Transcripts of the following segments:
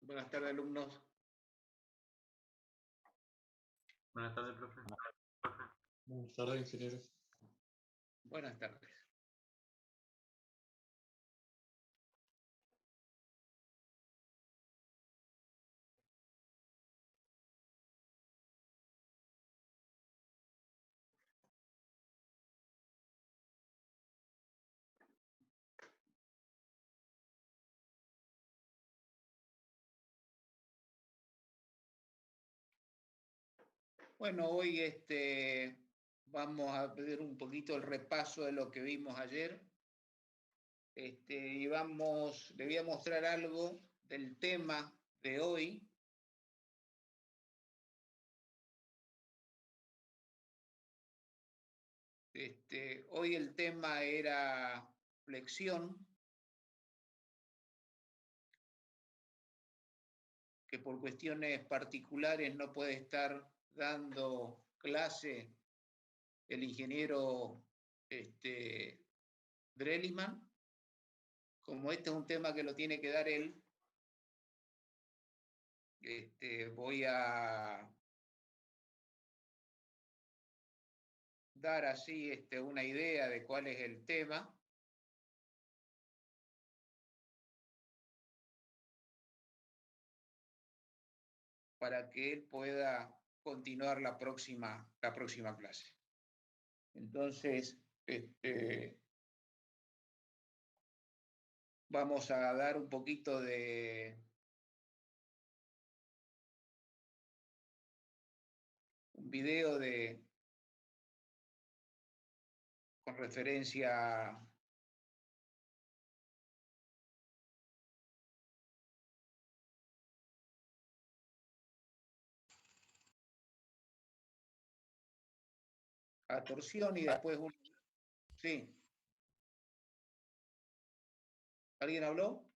Buenas tardes, alumnos. Buenas tardes, profe. Buenas tardes, ingenieros. Buenas tardes. Bueno, hoy vamos a ver un poquito el repaso de lo que vimos ayer. Y le voy a mostrar algo del tema de hoy. Hoy el tema era flexión, que por cuestiones particulares no puede estar dando clase el ingeniero Drelliman. Como este es un tema que lo tiene que dar él, voy a dar así una idea de cuál es el tema. Para que él pueda continuar la próxima clase. Entonces, vamos a dar un poquito de un video con referencia a torsión y después un... Sí. ¿Alguien habló?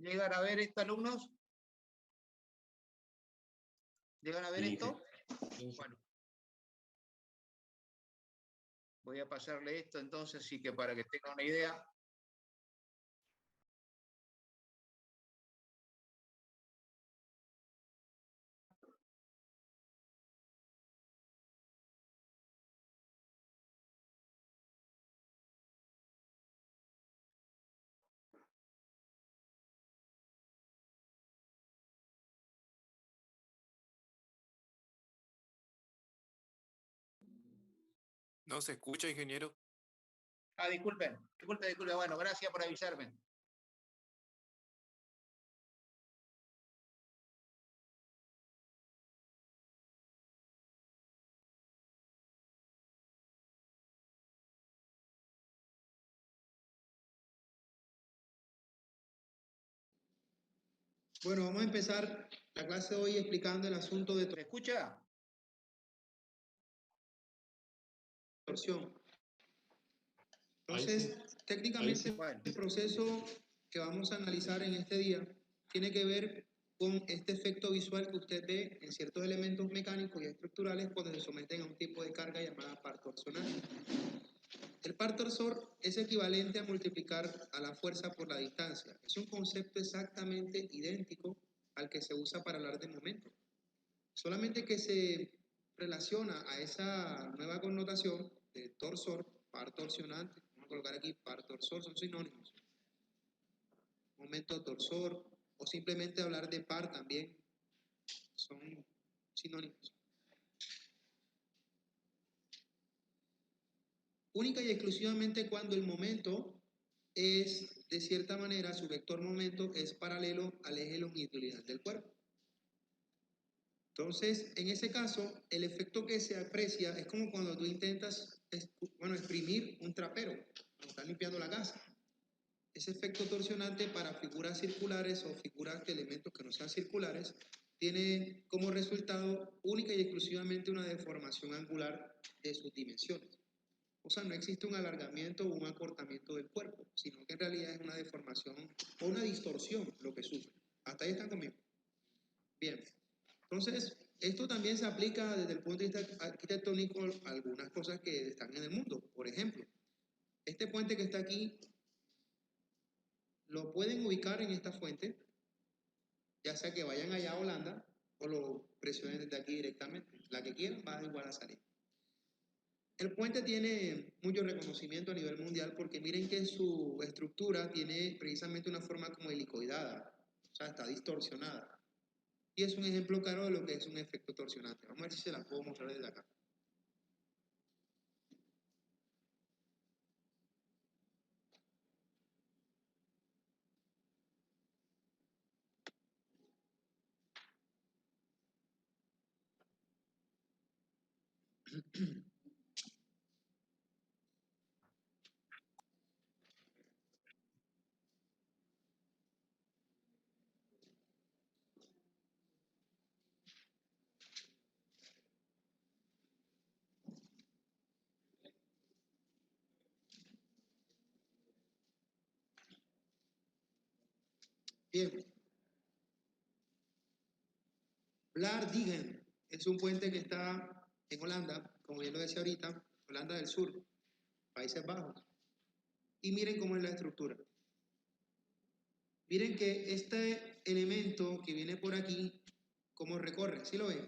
¿Llegan a ver esto, alumnos? ¿Llegan a ver esto? Bueno. Voy a pasarle esto entonces, sí que para que tengan una idea. No se escucha, ingeniero. Ah, disculpen. Bueno, gracias por avisarme. Bueno, vamos a empezar la clase de hoy explicando el asunto de ¿Se escucha? torsión. Entonces, técnicamente, Bueno, el proceso que vamos a analizar en este día tiene que ver con este efecto visual que usted ve en ciertos elementos mecánicos y estructurales cuando se someten a un tipo de carga llamada par torsional. El par torsor es equivalente a multiplicar a la fuerza por la distancia. Es un concepto exactamente idéntico al que se usa para hablar de momento. Solamente que se relaciona a esa nueva connotación de torsor, par torsionante. Vamos a colocar aquí par torsor, son sinónimos. Momento torsor, o simplemente hablar de par también, son sinónimos. Única y exclusivamente cuando el momento es, de cierta manera, su vector momento es paralelo al eje longitudinal del cuerpo. Entonces, en ese caso, el efecto que se aprecia es como cuando tú intentas, exprimir un trapero, cuando estás limpiando la casa. Ese efecto torsionante para figuras circulares o figuras de elementos que no sean circulares tiene como resultado única y exclusivamente una deformación angular de sus dimensiones. O sea, no existe un alargamiento o un acortamiento del cuerpo, sino que en realidad es una deformación o una distorsión lo que sufre. ¿Hasta ahí están conmigo? Bien. Entonces, esto también se aplica desde el punto de vista arquitectónico a algunas cosas que están en el mundo. Por ejemplo, este puente que está aquí, lo pueden ubicar en esta fuente, ya sea que vayan allá a Holanda o lo presionen desde aquí directamente. La que quieran va igual a salir. El puente tiene mucho reconocimiento a nivel mundial porque miren que su estructura tiene precisamente una forma como helicoidada, o sea, está distorsionada. Y es un ejemplo claro de lo que es un efecto torsionante. Vamos a ver si se la puedo mostrar desde acá. Bien. Vlaardingen es un puente que está en Holanda, como ya lo decía ahorita, Holanda del Sur, Países Bajos. Y miren cómo es la estructura. Miren que este elemento que viene por aquí, cómo recorre, ¿sí lo ven?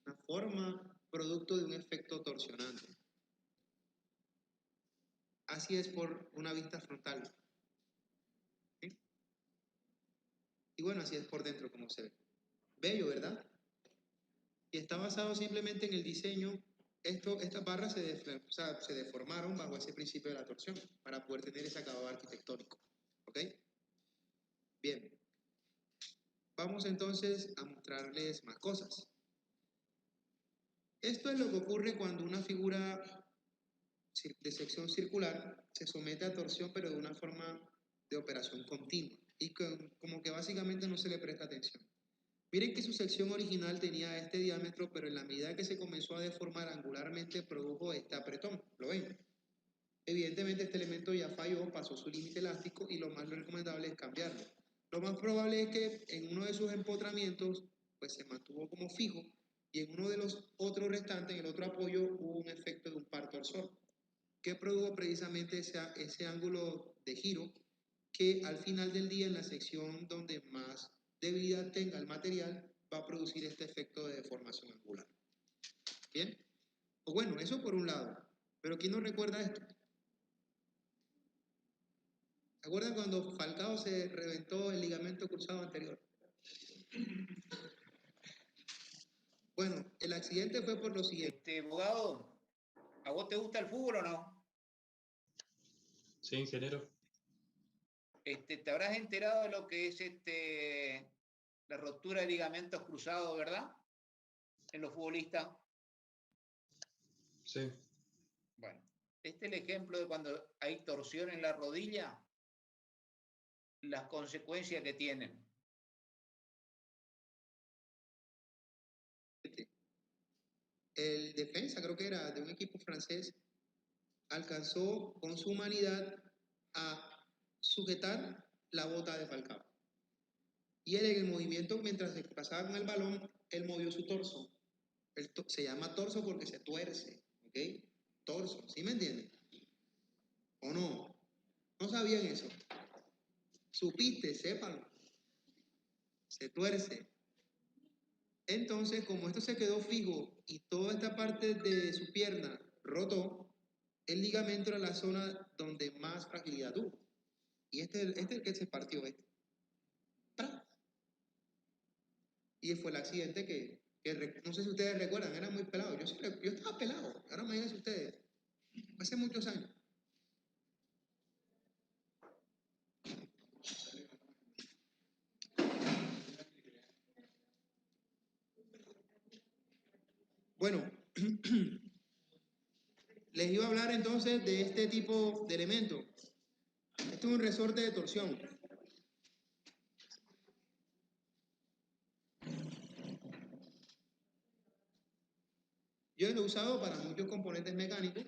Una forma producto de un efecto torsionante. Así es por una vista frontal. ¿Sí? Y bueno, así es por dentro como se ve. Bello, ¿verdad? Y está basado simplemente en el diseño. Estas barras se deformaron bajo ese principio de la torsión para poder tener ese acabado arquitectónico. ¿Ok? Bien. Vamos entonces a mostrarles más cosas. Esto es lo que ocurre cuando una figura de sección circular se somete a torsión, pero de una forma de operación continua. Y como que básicamente no se le presta atención. Miren que su sección original tenía este diámetro, pero en la medida que se comenzó a deformar angularmente produjo este apretón. ¿Lo ven? Evidentemente este elemento ya falló, pasó su límite elástico y lo más recomendable es cambiarlo. Lo más probable es que en uno de sus empotramientos pues se mantuvo como fijo y en uno de los otros restantes, en el otro apoyo, hubo un efecto de un par torsor que produjo precisamente ese ángulo de giro que al final del día en la sección donde más debilidad tenga el material va a producir este efecto de deformación angular. ¿Bien? Pues bueno, eso por un lado. Pero ¿quién no recuerda esto? ¿Se acuerdan cuando Falcao se reventó el ligamento cruzado anterior? Bueno, el accidente fue por lo siguiente. abogado, ¿a vos te gusta el fútbol o no? Sí, ingeniero. ¿Te habrás enterado de lo que es la rotura de ligamentos cruzados, verdad? En los futbolistas. Sí. Bueno, este es el ejemplo de cuando hay torsión en la rodilla, las consecuencias que tienen. El defensa, creo que era de un equipo francés, alcanzó con su humanidad a sujetar la bota de Falcao. Y él en el movimiento, mientras se pasaba con el balón, él movió su torso. Se llama torso porque se tuerce, ¿ok? Torso, ¿sí me entienden? ¿O no? ¿No sabían eso? Supiste, sépanlo. Se tuerce. Entonces, como esto se quedó fijo y toda esta parte de su pierna rotó, el ligamento era la zona donde más fragilidad tuvo. Y este es el que se partió este. ¡Pra! Y fue el accidente no sé si ustedes recuerdan, era muy pelado. Yo estaba pelado, ahora imagínense ustedes. Hace muchos años. Bueno, les iba a hablar entonces de este tipo de elemento. Este es un resorte de torsión. Yo lo he usado para muchos componentes mecánicos,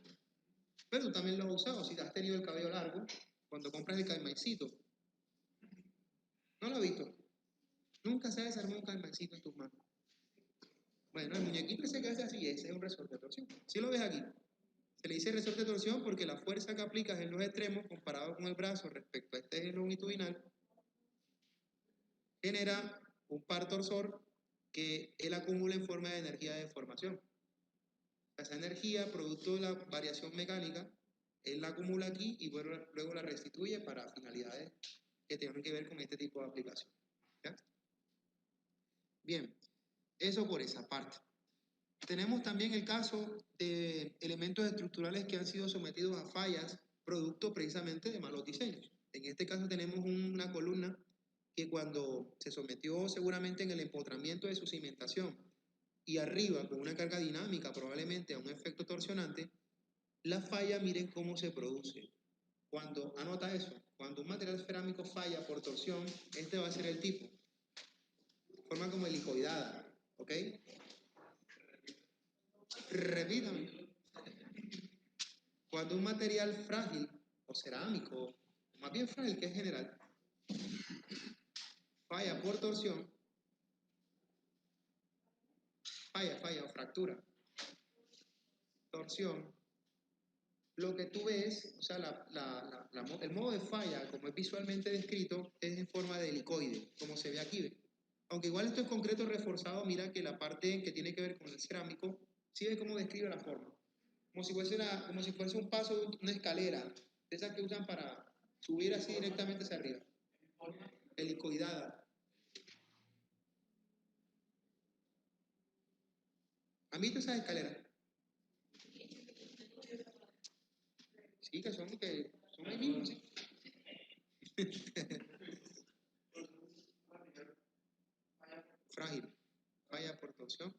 pero tú también lo has usado si has tenido el cabello largo, cuando compras el caimancito. ¿No lo has visto? Nunca se ha desarmado un caimancito en tus manos. Bueno, el muñequito ese que hace así, ese es un resorte de torsión. ¿Sí lo ves aquí? Se le dice resorte de torsión porque la fuerza que aplicas en los extremos comparado con el brazo respecto a este eje longitudinal genera un par torsor que él acumula en forma de energía de deformación. Esa energía, producto de la variación mecánica, él la acumula aquí y luego la restituye para finalidades que tengan que ver con este tipo de aplicación. ¿Ya? Bien, eso por esa parte. Tenemos también el caso de elementos estructurales que han sido sometidos a fallas, producto precisamente de malos diseños. En este caso tenemos una columna que cuando se sometió seguramente en el empotramiento de su cimentación y arriba con una carga dinámica probablemente a un efecto torsionante, la falla miren cómo se produce. Anota eso, cuando un material cerámico falla por torsión, este va a ser el tipo. Forma como helicoidada, ¿ok? Repítame. Cuando un material frágil o cerámico, más bien frágil que es general, falla por torsión, falla o fractura, torsión, lo que tú ves, o sea, el modo de falla, como es visualmente descrito, es en forma de helicoide, como se ve aquí. ¿Ve? Aunque igual esto es concreto reforzado, mira que la parte que tiene que ver con el cerámico, sí ve cómo describe la forma. Como si fuese un paso de una escalera, de esas que usan para subir así directamente hacia arriba. Helicoidada. ¿Han visto esas escaleras? Sí, que son ahí mismo, sí. Frágil, falla por torsión.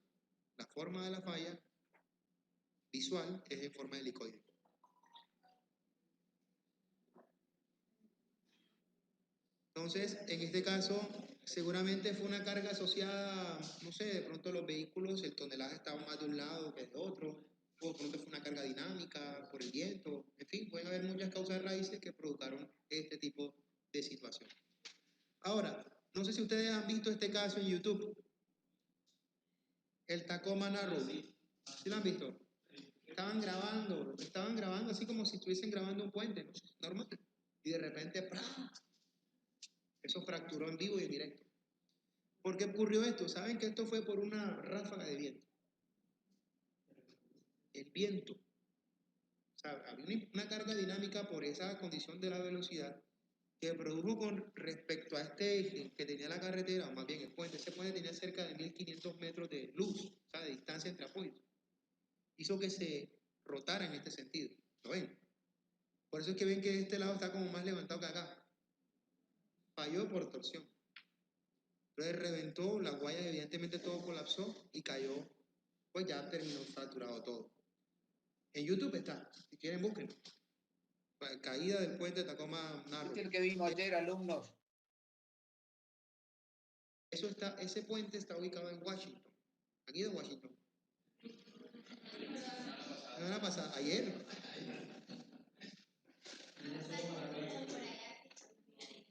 La forma de la falla visual es en forma de helicoide. Entonces, en este caso, seguramente fue una carga asociada, no sé, de pronto los vehículos, el tonelaje estaba más de un lado que de otro, o de pronto fue una carga dinámica por el viento, en fin, pueden haber muchas causas raíces que provocaron este tipo de situación. Ahora, no sé si ustedes han visto este caso en YouTube, el Tacoma Narrow. ¿Sí lo han visto? Estaban grabando así como si estuviesen grabando un puente, ¿no? Normal. Y de repente, ¡prá! Eso fracturó en vivo y en directo. ¿Por qué ocurrió esto? ¿Saben que esto fue por una ráfaga de viento? El viento. O sea, había una carga dinámica por esa condición de la velocidad que produjo con respecto a este eje que tenía la carretera, o más bien el puente. Ese puente tenía cerca de 1500 metros de luz, o sea, de distancia entre apoyos. Hizo que se rotara en este sentido. ¿Lo ven? Por eso es que ven que este lado está como más levantado que acá. Falló por torsión. Entonces reventó, las guayas evidentemente todo colapsó y cayó, pues ya terminó fracturado todo. En YouTube está, si quieren busquen. La caída del puente Tacoma Narrow. Este es el que vimos ayer, alumnos. Ese puente está ubicado en Washington, aquí de Washington. La semana pasada, ayer.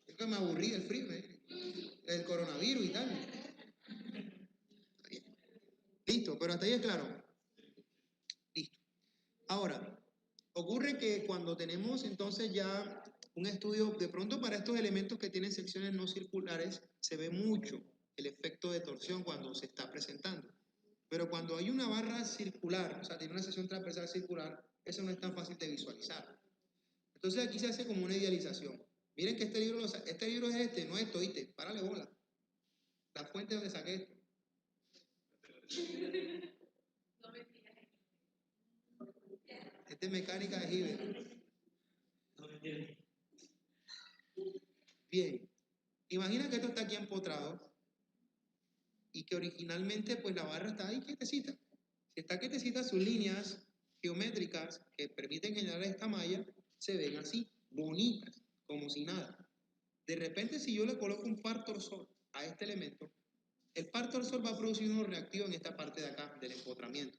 Es que me aburrí del frío, el coronavirus y tal. Listo, pero hasta ahí es claro. Listo. Ahora, ocurre que cuando tenemos entonces ya un estudio, de pronto para estos elementos que tienen secciones no circulares, se ve mucho el efecto de torsión cuando se está presentando. Pero cuando hay una barra circular, o sea, tiene una sección transversal circular, eso no es tan fácil de visualizar. Entonces aquí se hace como una idealización. Miren que este libro es este, no esto, ¿oíste? Párale bola. La fuente donde saqué esto. Este es mecánica de Hiver. Bien. Imagina que esto está aquí empotrado y que originalmente pues la barra está ahí quietecita. Si está quietecita, sus líneas geométricas que permiten generar esta malla se ven así, bonitas, como si nada. De repente, si yo le coloco un par torsor a este elemento, el par torsor va a producir unos reactivos en esta parte de acá, del empotramiento.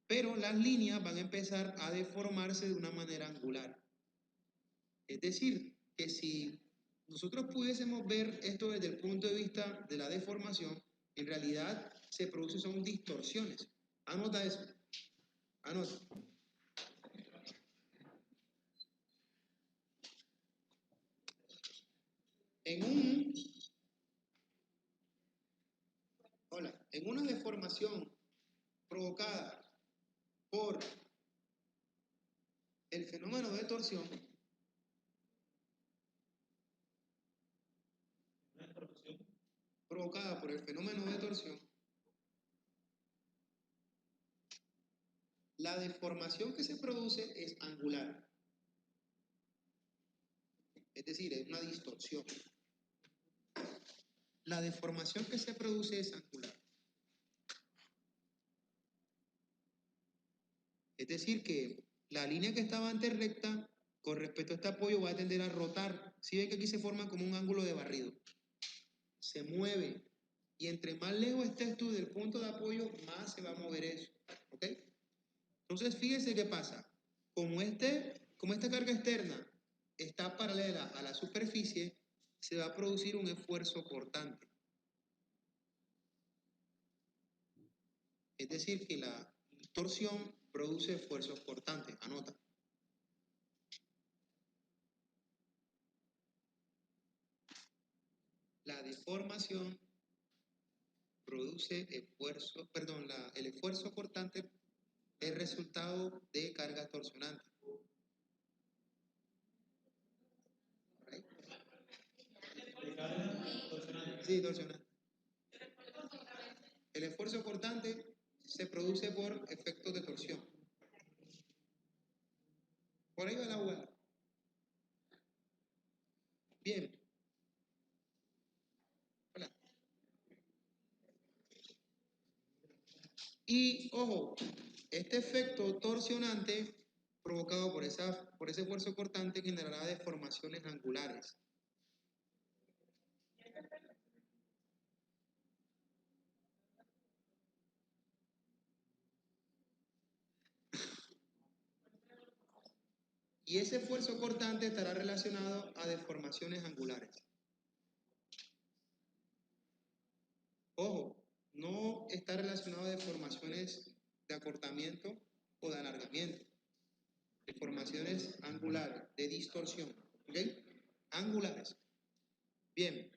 Pero las líneas van a empezar a deformarse de una manera angular. Es decir, que si nosotros pudiésemos ver esto desde el punto de vista de la deformación, en realidad se producen son distorsiones. Anota eso. Anota. En una deformación provocada por el fenómeno de torsión, provocada por el fenómeno de torsión, la deformación que se produce es angular. Es decir, es una distorsión. La deformación que se produce es angular. Es decir, que la línea que estaba antes recta, con respecto a este apoyo, va a tender a rotar. Si ven que aquí se forma como un ángulo de barrido. Se mueve. Y entre más lejos estés tú del punto de apoyo, más se va a mover eso. ¿Ok? Entonces, fíjense qué pasa. Como esta carga externa está paralela a la superficie, se va a producir un esfuerzo cortante. Es decir, que la torsión produce esfuerzos cortantes. Anota. La deformación produce esfuerzo, perdón, el esfuerzo cortante es resultado de cargas torsionantes. ¿Right? Sí, torsionante. El esfuerzo cortante se produce por efectos de torsión. Por ahí va la jugada. Bien. Hola. Y, ojo, este efecto torsionante provocado por ese esfuerzo cortante generará deformaciones angulares. Y ese esfuerzo cortante estará relacionado a deformaciones angulares. Ojo, no está relacionado a deformaciones de acortamiento o de alargamiento. Deformaciones angulares, de distorsión. ¿Ok? Angulares. Bien.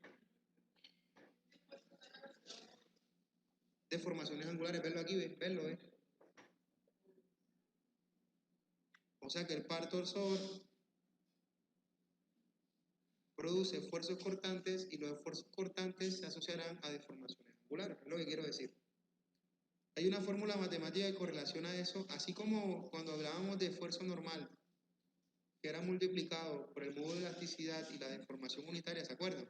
Deformaciones angulares, verlo aquí, verlo, O sea que el par torsor produce esfuerzos cortantes y los esfuerzos cortantes se asociarán a deformaciones angulares, es lo que quiero decir. Hay una fórmula matemática que correlaciona eso, así como cuando hablábamos de esfuerzo normal, que era multiplicado por el módulo de elasticidad y la deformación unitaria, ¿se acuerdan?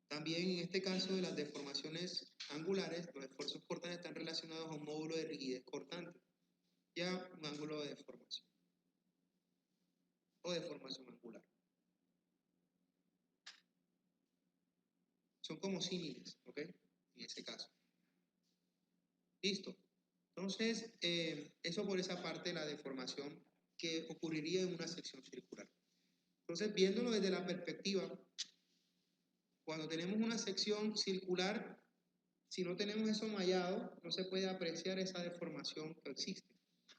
También en este caso de las deformaciones angulares, los esfuerzos cortantes están relacionados a un módulo de rigidez cortante y a un ángulo de deformación o deformación angular. Son como símiles, ¿ok? En ese caso. Listo. Entonces, eso por esa parte de la deformación que ocurriría en una sección circular. Entonces, viéndolo desde la perspectiva, cuando tenemos una sección circular, si no tenemos eso mallado, no se puede apreciar esa deformación que existe.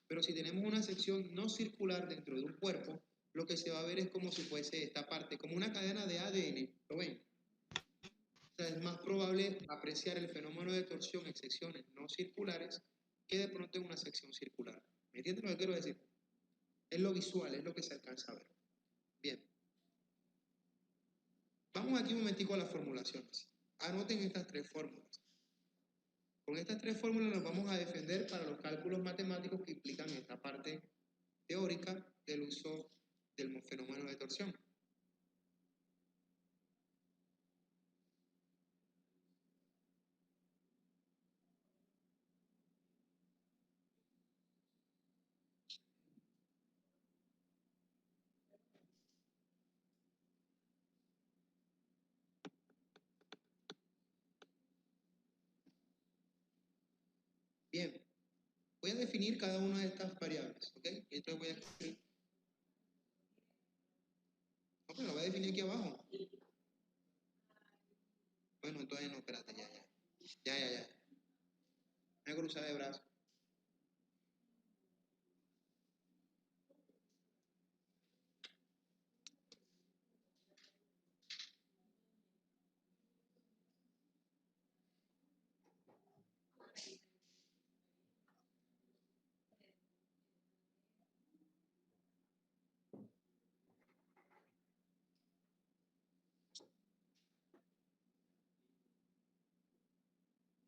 Pero si tenemos una sección no circular dentro de un cuerpo, lo que se va a ver es como si fuese esta parte, como una cadena de ADN, ¿lo ven? O sea, es más probable apreciar el fenómeno de torsión en secciones no circulares que de pronto en una sección circular. ¿Me entienden lo que quiero decir? Es lo visual, es lo que se alcanza a ver. Bien. Vamos aquí un momentico a las formulaciones. Anoten estas tres fórmulas. Con estas tres fórmulas nos vamos a defender para los cálculos matemáticos que implican esta parte teórica del uso del fenómeno de torsión. Bien, voy a definir cada una de estas variables, ¿ok? Y entonces voy a escribir. No, pero lo voy a definir aquí abajo. Bueno, entonces no, espérate, ya. Voy a cruzar de brazos.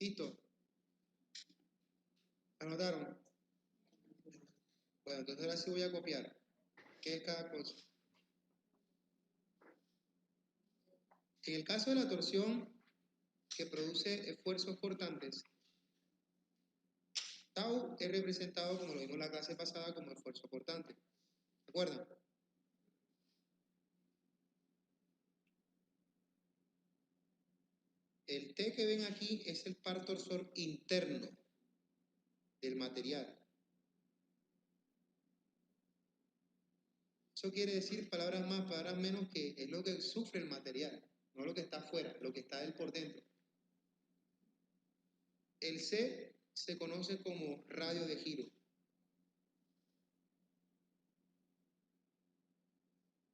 Listo. ¿Anotaron? Bueno, entonces ahora sí voy a copiar. ¿Qué es cada cosa? En el caso de la torsión que produce esfuerzos cortantes, tau es representado, como lo vimos en la clase pasada, como esfuerzo cortante. ¿Se acuerdan? El T que ven aquí es el par torsor interno del material. Eso quiere decir, palabras más, palabras menos, que es lo que sufre el material, no lo que está afuera, lo que está él por dentro. El C se conoce como radio de giro.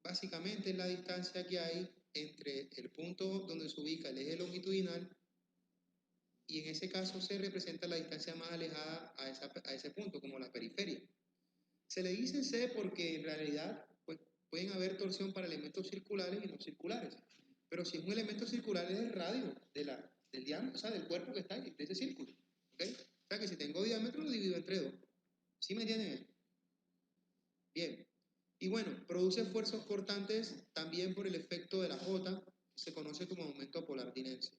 Básicamente es la distancia que hay entre el punto donde se ubica el eje longitudinal y en ese caso se representa la distancia más alejada a ese punto, como la periferia. Se le dice C porque en realidad pues, pueden haber torsión para elementos circulares y no circulares. Pero si es un elemento circular es el radio del diámetro, o sea, del cuerpo que está ahí, de ese círculo. ¿Okay? O sea que si tengo diámetro lo divido entre 2. ¿Sí me entienden? Bien. Y bueno, produce esfuerzos cortantes también por el efecto de la J, que se conoce como momento polar de inercia.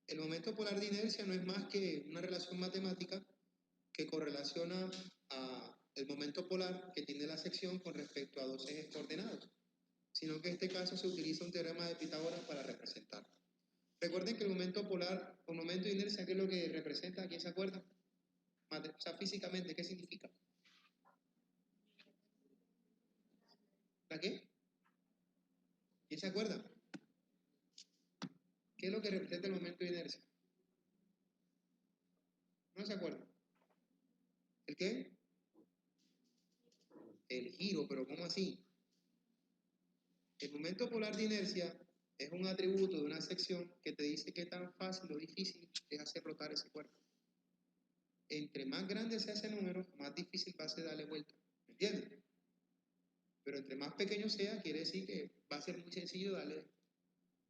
El momento polar de inercia no es más que una relación matemática que correlaciona el momento polar que tiene la sección con respecto a dos ejes coordenados, sino que en este caso se utiliza un teorema de Pitágoras para representarlo. Recuerden que el momento polar o momento de inercia, ¿qué es lo que representa? ¿Quién se acuerda? O sea, físicamente, ¿qué significa? ¿La qué? ¿Quién se acuerda? ¿Qué es lo que representa el momento de inercia? ¿No se acuerda? ¿El qué? El giro, pero ¿cómo así? El momento polar de inercia es un atributo de una sección que te dice qué tan fácil o difícil es hacer rotar ese cuerpo. Entre más grande sea ese número, más difícil va a ser darle vuelta. ¿Me entiendes? Pero entre más pequeño sea, quiere decir que va a ser muy sencillo darle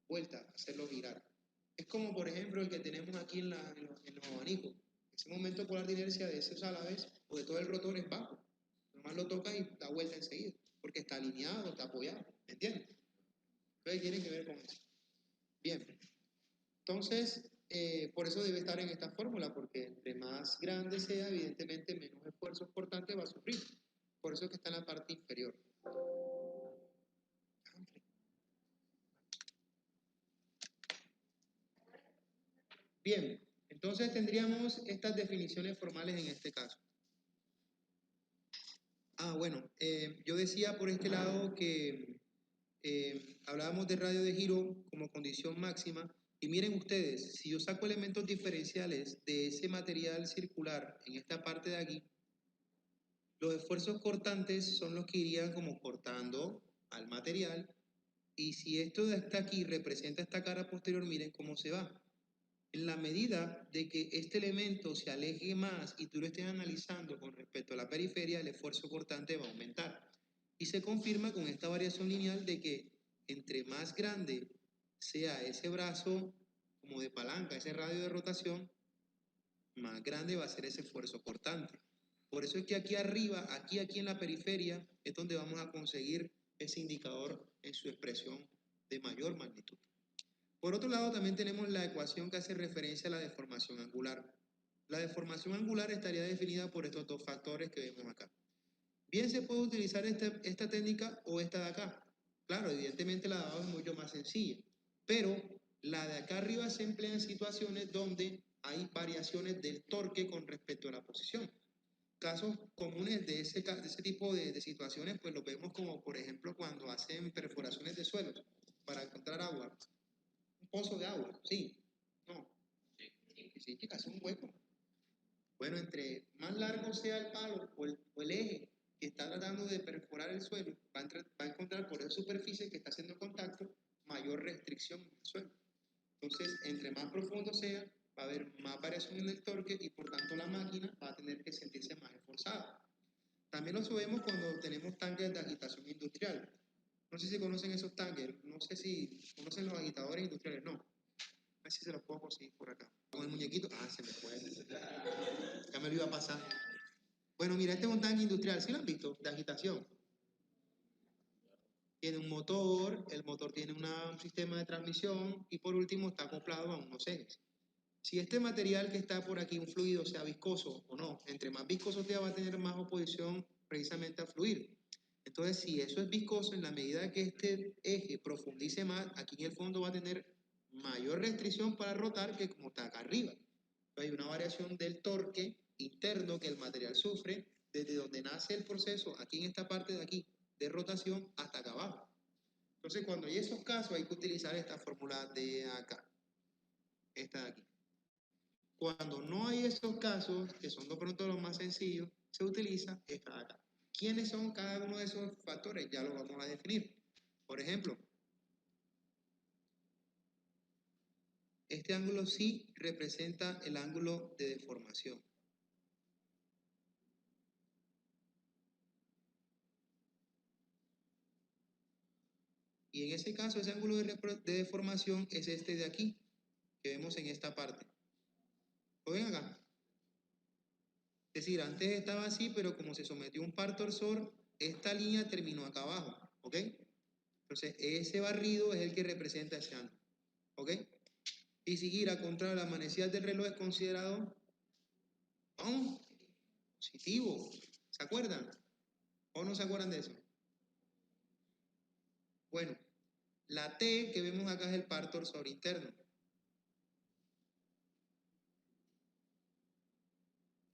vuelta, hacerlo girar. Es como, por ejemplo, el que tenemos aquí en los abanicos. Ese momento polar de inercia de esos álabes o de todo el rotor es bajo. Nomás lo tocas y da vuelta enseguida, porque está alineado, está apoyado. ¿Me entiendes? Entonces tiene que ver con eso. Bien. Entonces, por eso debe estar en esta fórmula, porque entre más grande sea, evidentemente menos esfuerzos cortantes va a sufrir. Por eso es que está en la parte inferior. Bien, entonces tendríamos estas definiciones formales en este caso. Bueno, yo decía por este lado que hablábamos de radio de giro como condición máxima, y miren ustedes, si yo saco elementos diferenciales de ese material circular en esta parte de aquí, los esfuerzos cortantes son los que irían como cortando al material, y si esto de hasta aquí representa esta cara posterior, miren cómo se va. En la medida de que este elemento se aleje más y tú lo estés analizando con respecto a la periferia, el esfuerzo cortante va a aumentar. Y se confirma con esta variación lineal de que entre más grande sea ese brazo como de palanca, ese radio de rotación, más grande va a ser ese esfuerzo cortante. Por eso es que aquí arriba, aquí en la periferia, es donde vamos a conseguir ese indicador en su expresión de mayor magnitud. Por otro lado, también tenemos la ecuación que hace referencia a la deformación angular. La deformación angular estaría definida por estos dos factores que vemos acá. Bien se puede utilizar esta técnica o esta de acá. Claro, evidentemente la de abajo es mucho más sencilla, pero la de acá arriba se emplea en situaciones donde hay variaciones del torque con respecto a la posición. Casos comunes de ese tipo de situaciones, pues los vemos como, por ejemplo, cuando hacen perforaciones de suelos para encontrar agua. Un pozo de agua, sí, no, sí, que hace un hueco. Bueno, entre más largo sea el palo o el eje que está tratando de perforar el suelo, va a encontrar por esa superficie que está haciendo contacto mayor restricción en el suelo. Entonces, entre más profundo sea, va a haber más variación en el torque y por tanto la máquina va a tener que sentirse más esforzada. También lo sabemos cuando tenemos tanques de agitación industrial. No sé si conocen esos tanques, no sé si conocen los agitadores industriales, no. A ver si se los puedo conseguir por acá. Con el muñequito, se me fue. Ya me lo iba a pasar. Bueno, mira, este es un tanque industrial, ¿sí lo han visto? De agitación. Tiene un motor, el motor tiene un sistema de transmisión y por último está acoplado a unos ejes. Si este material que está por aquí, un fluido, sea viscoso o no, entre más viscoso sea va a tener más oposición precisamente a fluir. Entonces, si eso es viscoso, en la medida que este eje profundice más, aquí en el fondo va a tener mayor restricción para rotar que como está acá arriba. Entonces, hay una variación del torque interno que el material sufre desde donde nace el proceso, aquí en esta parte de aquí, de rotación hasta acá abajo. Entonces, cuando hay esos casos, hay que utilizar esta fórmula de acá, esta de aquí. Cuando no hay esos casos, que son de pronto los más sencillos, se utiliza esta de acá. ¿Quiénes son cada uno de esos factores? Ya lo vamos a definir. Por ejemplo, este ángulo sí representa el ángulo de deformación. Y en ese caso, ese ángulo de deformación es este de aquí, que vemos en esta parte. ¿Lo ven acá? Es decir, antes estaba así, pero como se sometió a un par torsor, esta línea terminó acá abajo, ¿ok? Entonces, ese barrido es el que representa ese ángulo, ¿ok? Y si gira contra las manecillas del reloj es considerado positivo. ¿Se acuerdan? ¿O no se acuerdan de eso? Bueno, la T que vemos acá es el par torsor interno.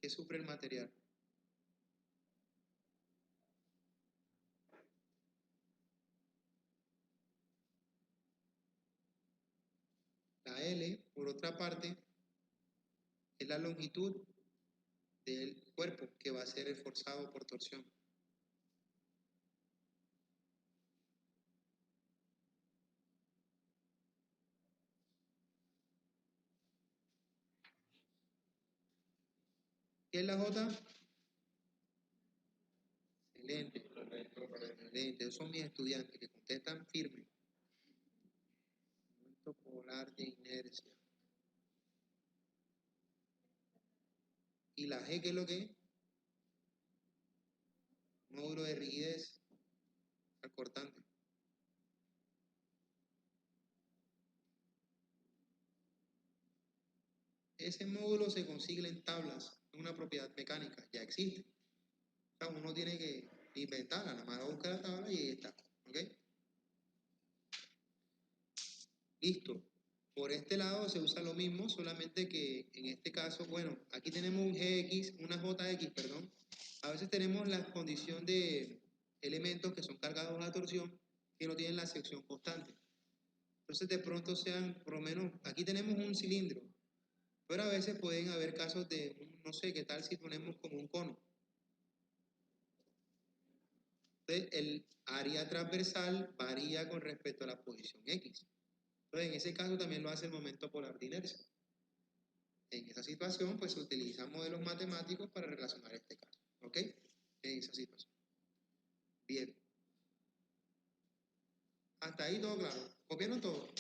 ¿Qué sufre el material? La L, por otra parte, es la longitud del cuerpo que va a ser esforzado por torsión. ¿Qué es la J? Excelente, excelente. Esos son mis estudiantes que contestan firme. Momento polar de inercia. ¿Y la G qué es lo que es? Módulo de rigidez al cortante. Ese módulo se consigue en tablas, es una propiedad mecánica, ya existe. O sea, uno tiene que inventarla, nada más buscar la tabla y ahí está. ¿Ok? Listo. Por este lado se usa lo mismo, solamente que en este caso, bueno, aquí tenemos un GX, una JX, perdón. A veces tenemos la condición de elementos que son cargados a torsión que no tienen la sección constante. Entonces de pronto sean, por lo menos, aquí tenemos un cilindro, pero a veces pueden haber casos de, no sé, ¿qué tal si ponemos como un cono? Entonces el área transversal varía con respecto a la posición X. Entonces en ese caso también lo hace el momento polar de inercia. En esa situación, pues se utilizan modelos matemáticos para relacionar este caso. ¿Ok? En esa situación. Bien. Hasta ahí todo claro. ¿Copiaron todo?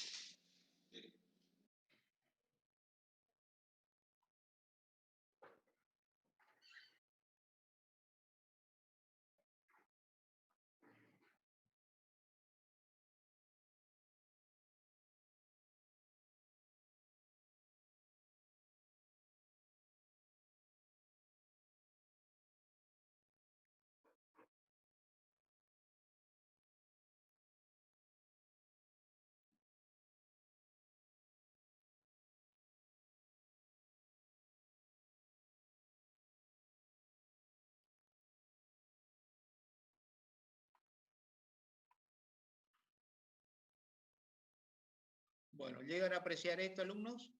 Bueno, ¿llegan a apreciar esto, alumnos?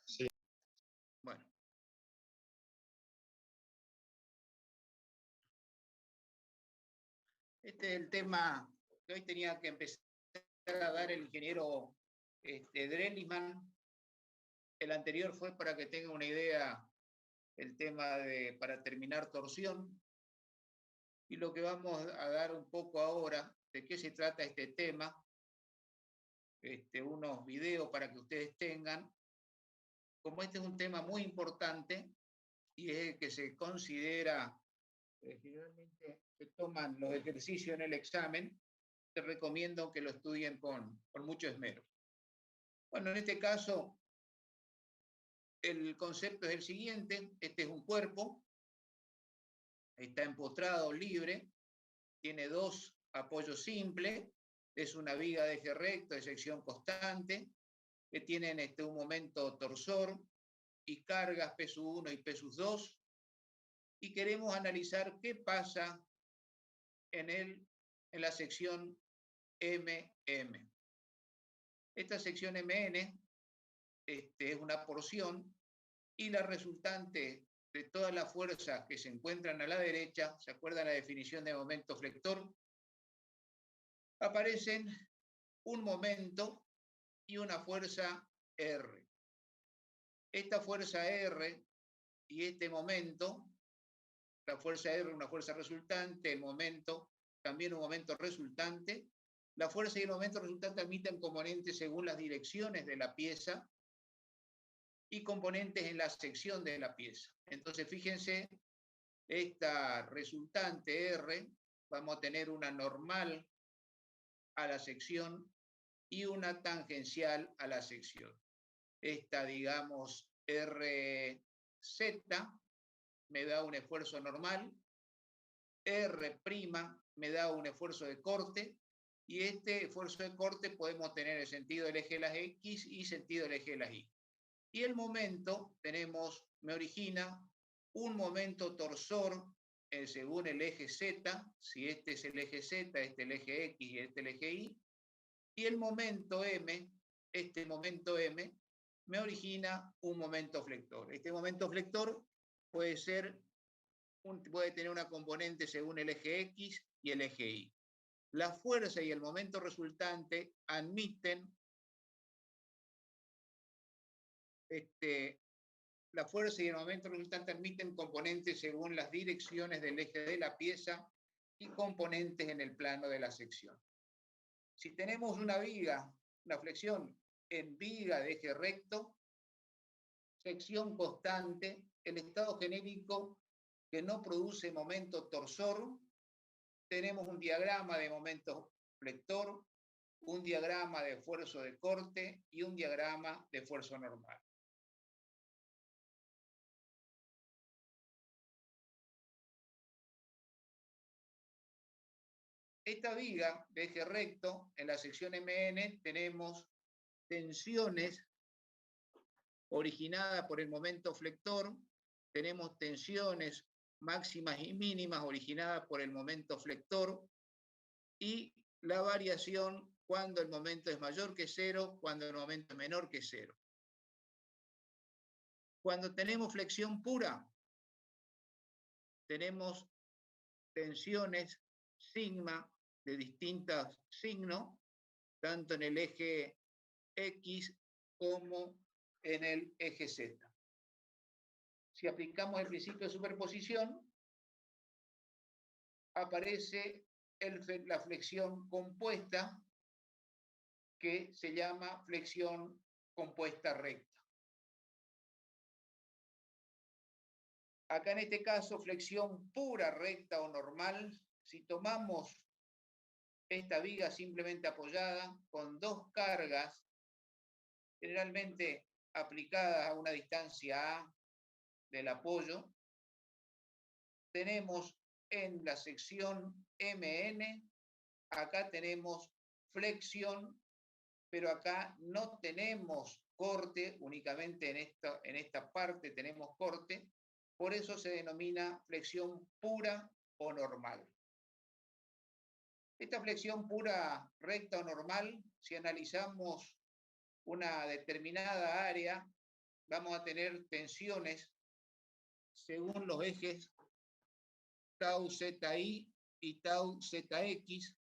Sí. Bueno. Este es el tema que hoy tenía que empezar a dar el ingeniero Drellisman. El anterior fue para que tenga una idea el tema de para terminar torsión. Y lo que vamos a dar un poco ahora, de qué se trata este tema, unos videos para que ustedes tengan. Como este es un tema muy importante y es el que se considera, generalmente se toman los ejercicios en el examen, te recomiendo que lo estudien con mucho esmero. Bueno, en este caso, el concepto es el siguiente: este es un cuerpo, está empotrado, libre, tiene dos apoyos simples, es una viga de eje recto de sección constante, que tienen un momento torsor y cargas P1 y P2, y queremos analizar qué pasa en la sección MM. Esta sección MN es una porción y la resultante de todas las fuerzas que se encuentran a la derecha, ¿se acuerdan la definición de momento flector? Aparecen un momento y una fuerza R. Esta fuerza R y este momento, la fuerza R una fuerza resultante, el momento también un momento resultante. La fuerza y el momento resultante admiten componentes según las direcciones de la pieza y componentes en la sección de la pieza. Entonces, fíjense, esta resultante R, vamos a tener una normal a la sección y una tangencial a la sección. Esta, digamos, RZ me da un esfuerzo normal, R' me da un esfuerzo de corte, y este esfuerzo de corte podemos tener el sentido del eje de las X y sentido del eje de las Y. Y el momento me origina un momento torsor según el eje Z, si este es el eje Z, este el eje X y este el eje Y, y el momento M, este momento M, me origina un momento flector. Este momento flector puede tener una componente según el eje X y el eje Y. La fuerza y el momento resultante admiten la fuerza y el momento resultante admiten componentes según las direcciones del eje de la pieza y componentes en el plano de la sección. Si tenemos una viga, una flexión en viga de eje recto, sección constante, el estado genérico que no produce momento torsor, tenemos un diagrama de momento flector, un diagrama de esfuerzo de corte y un diagrama de esfuerzo normal. Esta viga de eje recto, en la sección MN, tenemos tensiones originadas por el momento flector, tenemos tensiones máximas y mínimas originadas por el momento flector y la variación cuando el momento es mayor que cero, cuando el momento es menor que cero. Cuando tenemos flexión pura, tenemos tensiones sigma de distintos signos, tanto en el eje X como en el eje Z. Si aplicamos el principio de superposición, aparece la flexión compuesta, que se llama flexión compuesta recta. Acá en este caso, flexión pura, recta o normal, si tomamos esta viga simplemente apoyada con dos cargas, generalmente aplicadas a una distancia A del apoyo, tenemos en la sección MN, acá tenemos flexión, pero acá no tenemos corte, únicamente en esta parte tenemos corte, por eso se denomina flexión pura o normal. Esta flexión pura, recta o normal, si analizamos una determinada área, vamos a tener tensiones según los ejes tau ZI y tau ZX,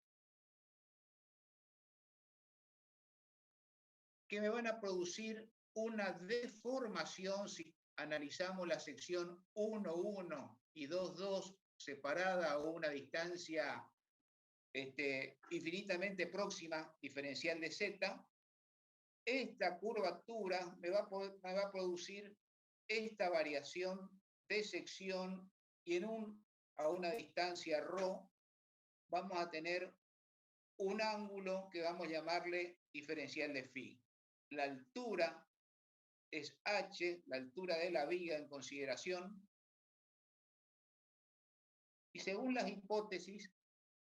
que me van a producir una deformación si analizamos la sección 1,1 y 2,2 separada a una distancia infinitamente próxima, diferencial de Z. Esta curvatura me va a producir esta variación de sección y a una distancia ρ vamos a tener un ángulo que vamos a llamarle diferencial de phi. La altura es h, la altura de la viga en consideración, y según las hipótesis,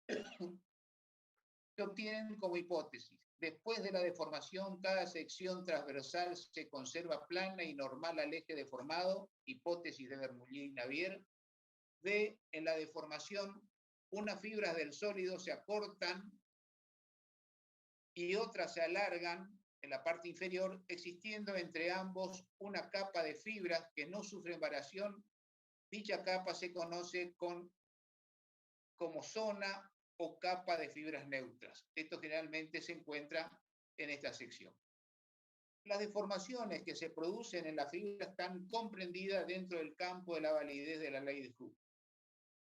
se obtienen como hipótesis. Después de la deformación, cada sección transversal se conserva plana y normal al eje deformado, hipótesis de Bernoulli y Navier. B, en la deformación, unas fibras del sólido se acortan y otras se alargan en la parte inferior, existiendo entre ambos una capa de fibras que no sufren variación. Dicha capa se conoce como zona o capa de fibras neutras. Esto generalmente se encuentra en esta sección. Las deformaciones que se producen en la fibra están comprendidas dentro del campo de la validez de la ley de Hooke.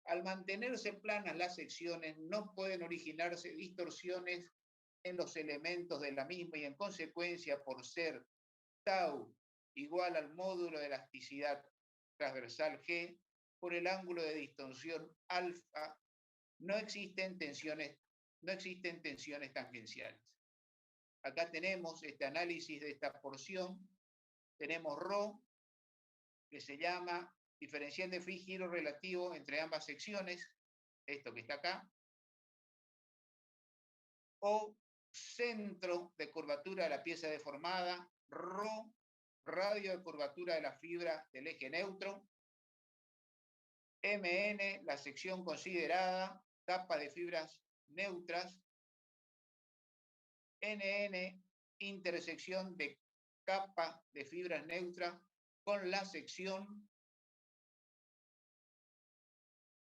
Al mantenerse planas las secciones, no pueden originarse distorsiones en los elementos de la misma y en consecuencia, por ser tau igual al módulo de elasticidad transversal G por el ángulo de distorsión alfa, no existen tensiones tangenciales. Acá tenemos este análisis de esta porción, tenemos ρ, que se llama diferencial de Phi giro relativo entre ambas secciones, esto que está acá, o centro de curvatura de la pieza deformada, ρ, radio de curvatura de la fibra del eje neutro, MN, la sección considerada, capa de fibras neutras, NN, intersección de capa de fibras neutras con la sección,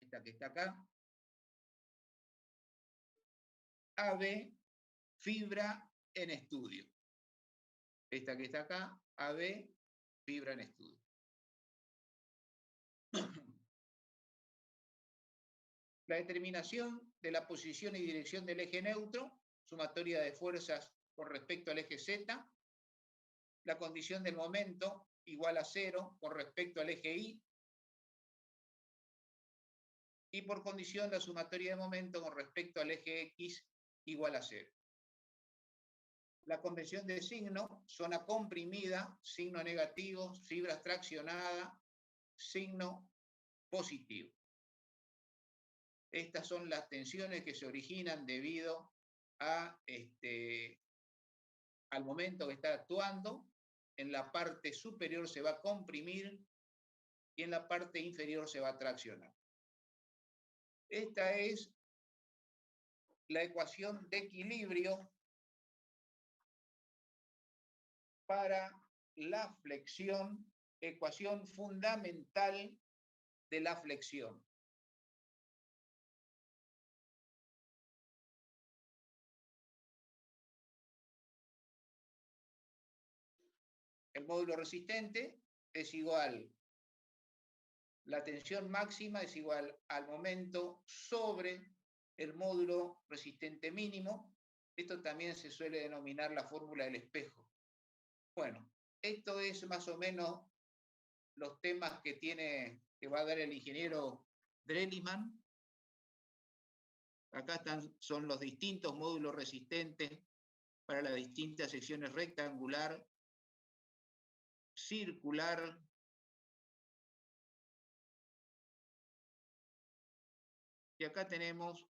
esta que está acá, AB, fibra en estudio. Esta que está acá, AB, fibra en estudio. La determinación de la posición y dirección del eje neutro, sumatoria de fuerzas con respecto al eje Z, la condición del momento igual a 0 con respecto al eje Y, y por condición la sumatoria de momento con respecto al eje X igual a 0. La convención de signo, zona comprimida, signo negativo, fibras traccionada, signo positivo. Estas son las tensiones que se originan debido a, al momento que está actuando. En la parte superior se va a comprimir y en la parte inferior se va a traccionar. Esta es la ecuación de equilibrio para la flexión, ecuación fundamental de la flexión. El módulo resistente es igual, la tensión máxima es igual al momento sobre el módulo resistente mínimo. Esto también se suele denominar la fórmula del espejo. Bueno, esto es más o menos los temas que va a dar el ingeniero Drelliman. Acá son los distintos módulos resistentes para las distintas secciones rectangular, circular, y acá tenemos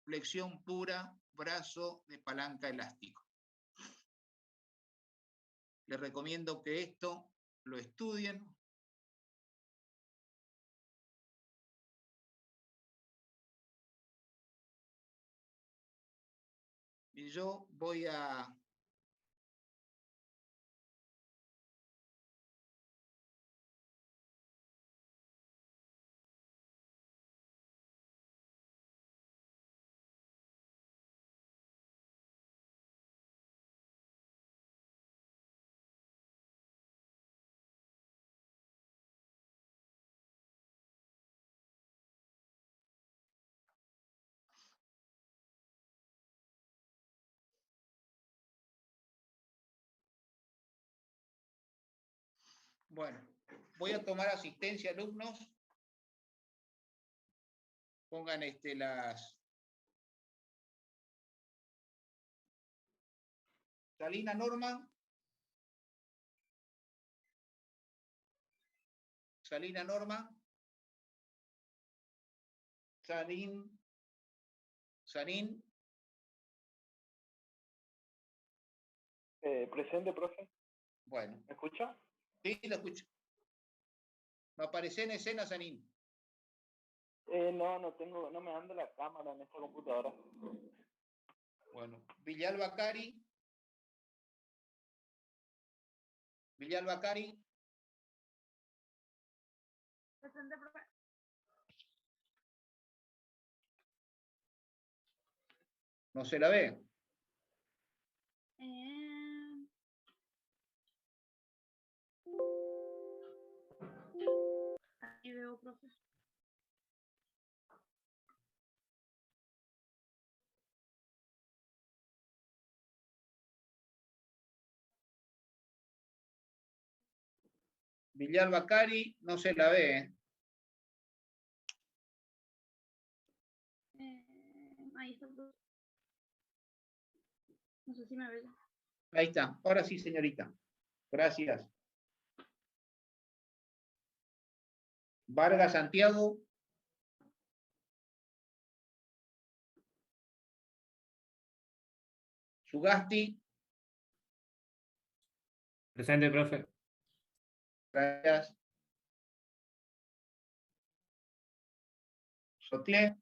flexión pura, brazo de palanca elástico. Les recomiendo que esto lo estudien. Y yo voy a Bueno, voy a tomar asistencia, alumnos. Pongan las... Salina Norma. Salina Norma. Sanín. Sanín. Presente, profe. Bueno. ¿Me escucha? Sí, lo escucho. ¿Me aparece en escena, Sanín? No me anda la cámara en esta computadora. Bueno, Villalba Cari. Villalba Cari. Presente, profe. No se la ve. Ahí veo, profe. Villalba Cari, no se la ve. Ahí está, profe. No sé si me ve. Ahí está. Ahora sí, señorita. Gracias. Vargas Santiago. Sugasti. Presente, profe. Gracias. Sotier.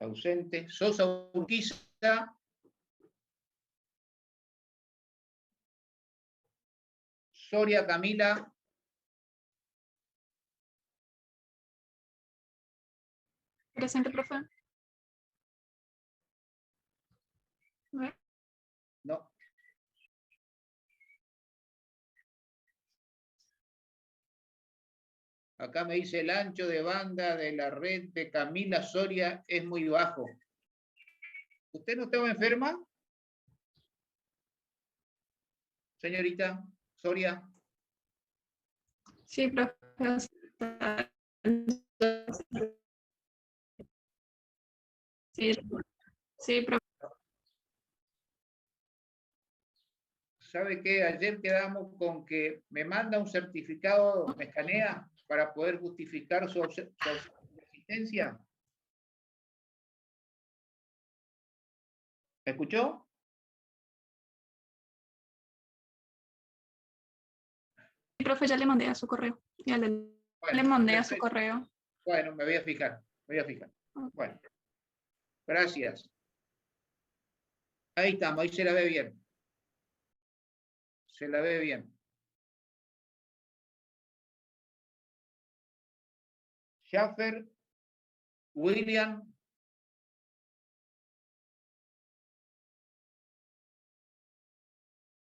Ausente. Sosa Urquiza. Soria Camila. Presente, profe. No. Acá me dice el ancho de banda de la red de Camila Soria es muy bajo. ¿Usted no estaba enferma? Señorita Soria. Sí, profe. Sí, profe. ¿Sabe qué? Ayer quedamos con que me manda un certificado, me escanea para poder justificar su existencia? ¿Me escuchó? Sí, profe, ya le mandé a su correo. Ya le Bueno, mandé a su perfecto. correo. Bueno, me voy a fijar, me voy a fijar. Bueno, gracias. Ahí estamos, ahí se la ve bien. Se la ve bien. Schaffer, William.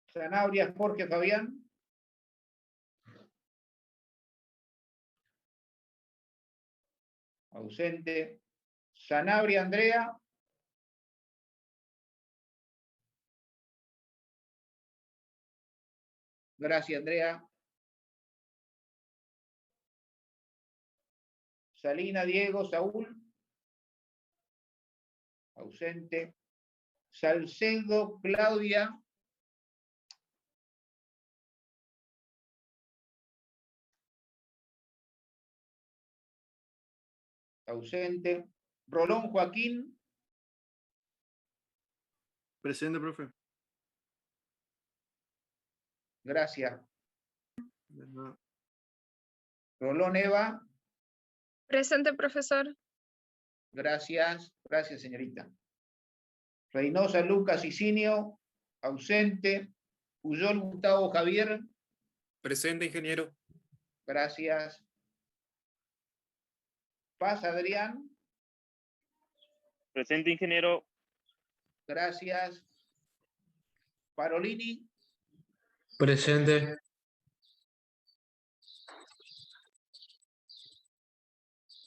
Sanabria, Jorge, Fabián. Ausente. Sanabria, Andrea. Gracias, Andrea. Salina, Diego, Saúl. Ausente. Salcedo, Claudia. Ausente. Rolón, Joaquín. Presente, profe. Gracias. De nada. Rolón, Eva. Presente, profesor. Gracias. Gracias, señorita. Reynosa, Lucas, Isinio. Ausente. Puyol, Gustavo, Javier. Presente, ingeniero. Gracias. Paz, Adrián. Presente, ingeniero. Gracias. Parolini. Presente.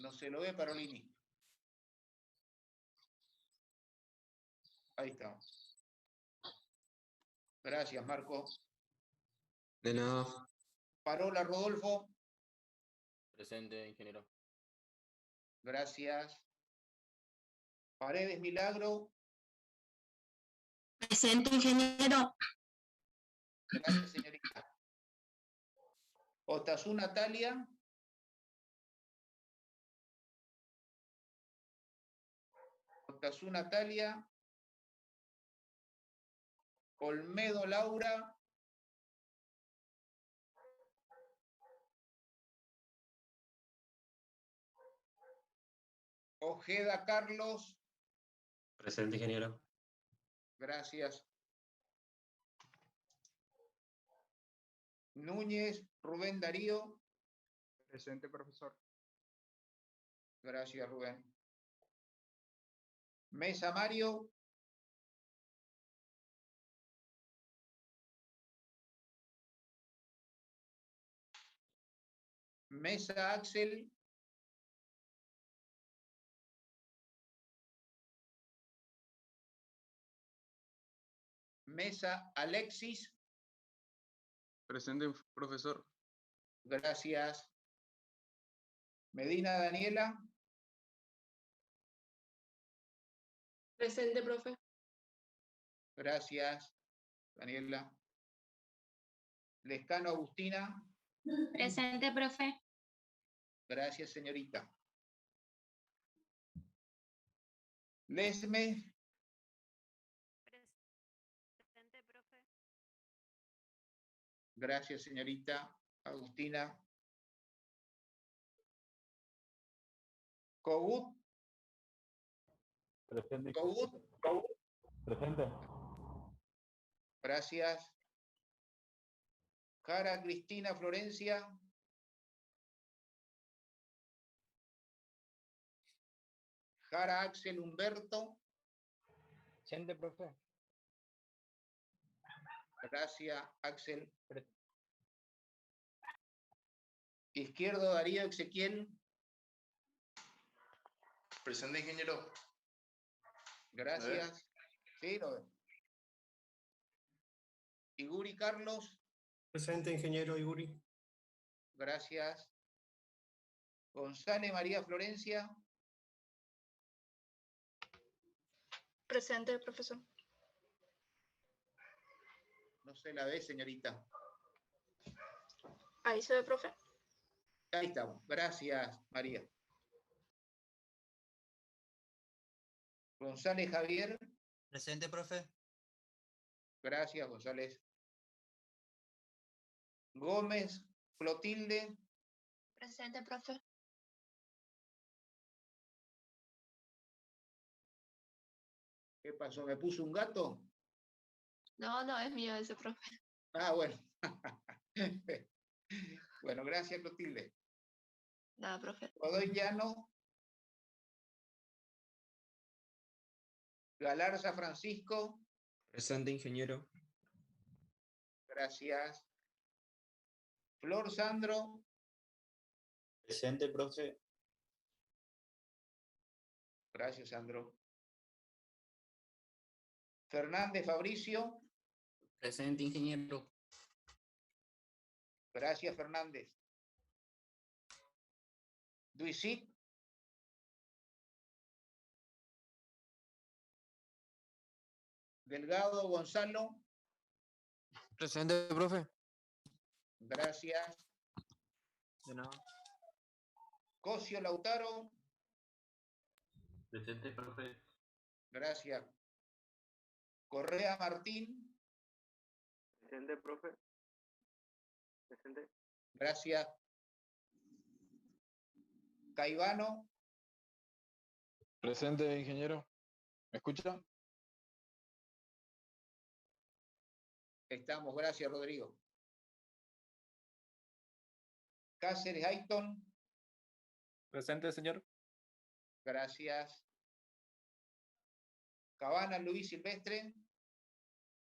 No se lo ve, Parolini. Ahí está. Gracias, Marco. De nada. Parola, Rodolfo. Presente, ingeniero. Gracias. Paredes, Milagro. Presente, ingeniero. Gracias, señorita. Otazú, Natalia. Otazú, Natalia. Olmedo, Laura. Ojeda, Carlos. Presente, ingeniero. Gracias. Núñez, Rubén Darío. Presente, profesor. Gracias, Rubén. Mesa, Mario. Mesa, Axel. Mesa, Alexis. Presente, profesor. Gracias. Medina, Daniela. Presente, profe. Gracias, Daniela. Lescano, Agustina. Presente, profe. Gracias, señorita. Lesme. Presente, profe. Gracias, señorita. Agustina. Cogut. Presente. Cogut. Presente. Gracias. Cara, Cristina, Florencia. Jara, Axel, Humberto. Presente, profe. Gracias, Axel. Izquierdo, Darío, Ezequiel. Presente, ingeniero. Gracias. Sí, lo veo. Iguri, Carlos. Presente, ingeniero Iguri. Gracias. González, María Florencia. Presente, profesor. No se la ve, señorita. Ahí se ve, profe. Ahí estamos. Gracias, María. González Javier. Presente, profe. Gracias, González. Gómez Clotilde. Presente, profe. ¿Qué pasó? ¿Me puso un gato? No, es mío ese, profe. Ah, bueno. Bueno, gracias, Clotilde. Nada, profe. Godoy Llano. Galarza Francisco. Presente, ingeniero. Gracias. Flor Sandro. Presente, profe. Gracias, Sandro. Fernández Fabricio. Presente, ingeniero. Gracias, Fernández. Duisit. Delgado Gonzalo. Presente, profe. Gracias. De nada. Cosio Lautaro. Presente, profe. Gracias. Correa Martín. Presente, profe. Presente. Gracias. Caivano. Presente, ingeniero. ¿Me escucha? Estamos. Gracias, Rodrigo. Cáceres Ayton. Presente, señor. Gracias. Cabana Luis Silvestre.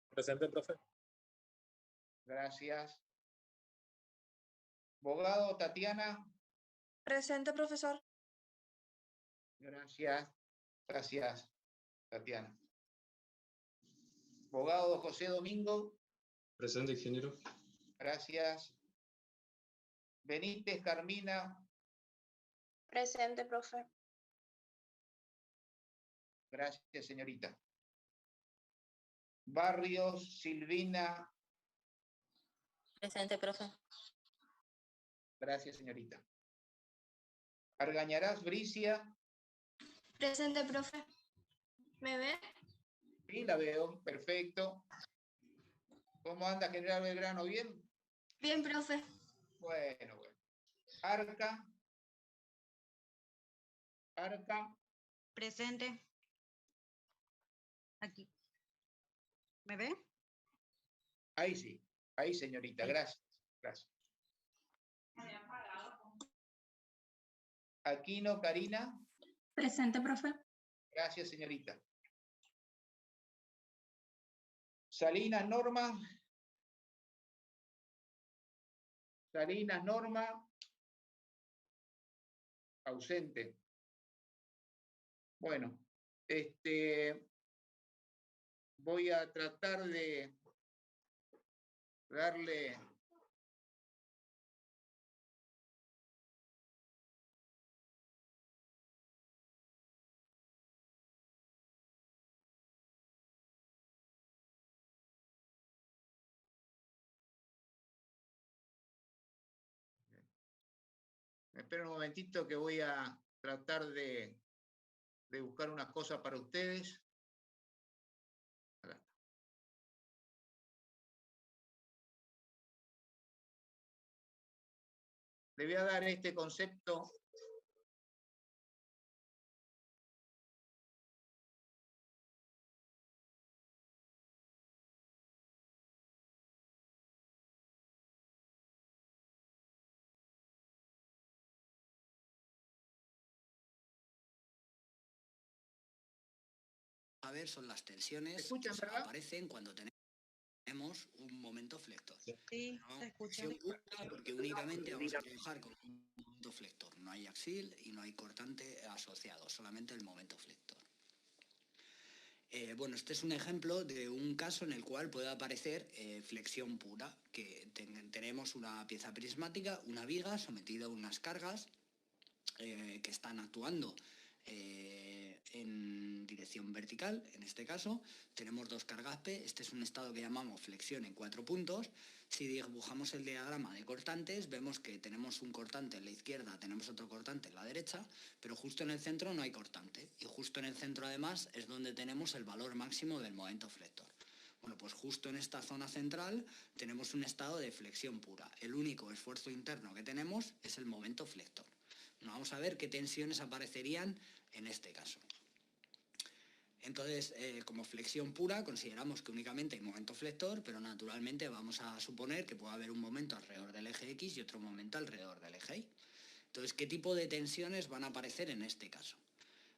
Presente, profe. Gracias. Bogado Tatiana. Presente, profesor. Gracias. Gracias, Tatiana. Bogado José Domingo. Presente, ingeniero. Gracias. Benítez Carmina. Presente, profe. Gracias, señorita. Barrios Silvina. Presente, profe. Gracias, señorita. Argañarás Bricia. Presente, profe. ¿Me ve? Sí, la veo. Perfecto. ¿Cómo anda, General Belgrano? ¿Bien? Bien, profe. Bueno. Arca. Arca. Presente. Aquí. ¿Me ve? Ahí sí. Ahí, señorita. Gracias. Gracias. Aquino Karina. Presente, profe. Gracias, señorita. Salinas Norma. Salinas Norma. Ausente. Bueno, voy a tratar de darle me esperen un momentito que voy a tratar de buscar unas cosas para ustedes. Acá está. Le voy a dar este concepto. A ver, son las tensiones ¿Escuchan, que verdad? aparecen cuando tenemos un momento flector. Sí, ¿No? se escucha. Tensión pura porque únicamente vamos a trabajar con un momento flector. No hay axil y no hay cortante asociado, solamente el momento flector. Bueno, este es un ejemplo de un caso en el cual puede aparecer flexión pura, que tenemos una pieza prismática, una viga sometida a unas cargas que están actuando en dirección vertical, en este caso. Tenemos dos cargas P. Este es un estado que llamamos flexión en 4 puntos. Si dibujamos el diagrama de cortantes, vemos que tenemos un cortante en la izquierda, tenemos otro cortante en la derecha, pero justo en el centro no hay cortante. Y justo en el centro, además, es donde tenemos el valor máximo del momento flector. Bueno, pues justo en esta zona central tenemos un estado de flexión pura. El único esfuerzo interno que tenemos es el momento flector. Vamos a ver qué tensiones aparecerían en este caso. Entonces, como flexión pura, consideramos que únicamente hay momento flector, pero naturalmente vamos a suponer que puede haber un momento alrededor del eje X y otro momento alrededor del eje Y. Entonces, ¿qué tipo de tensiones van a aparecer en este caso?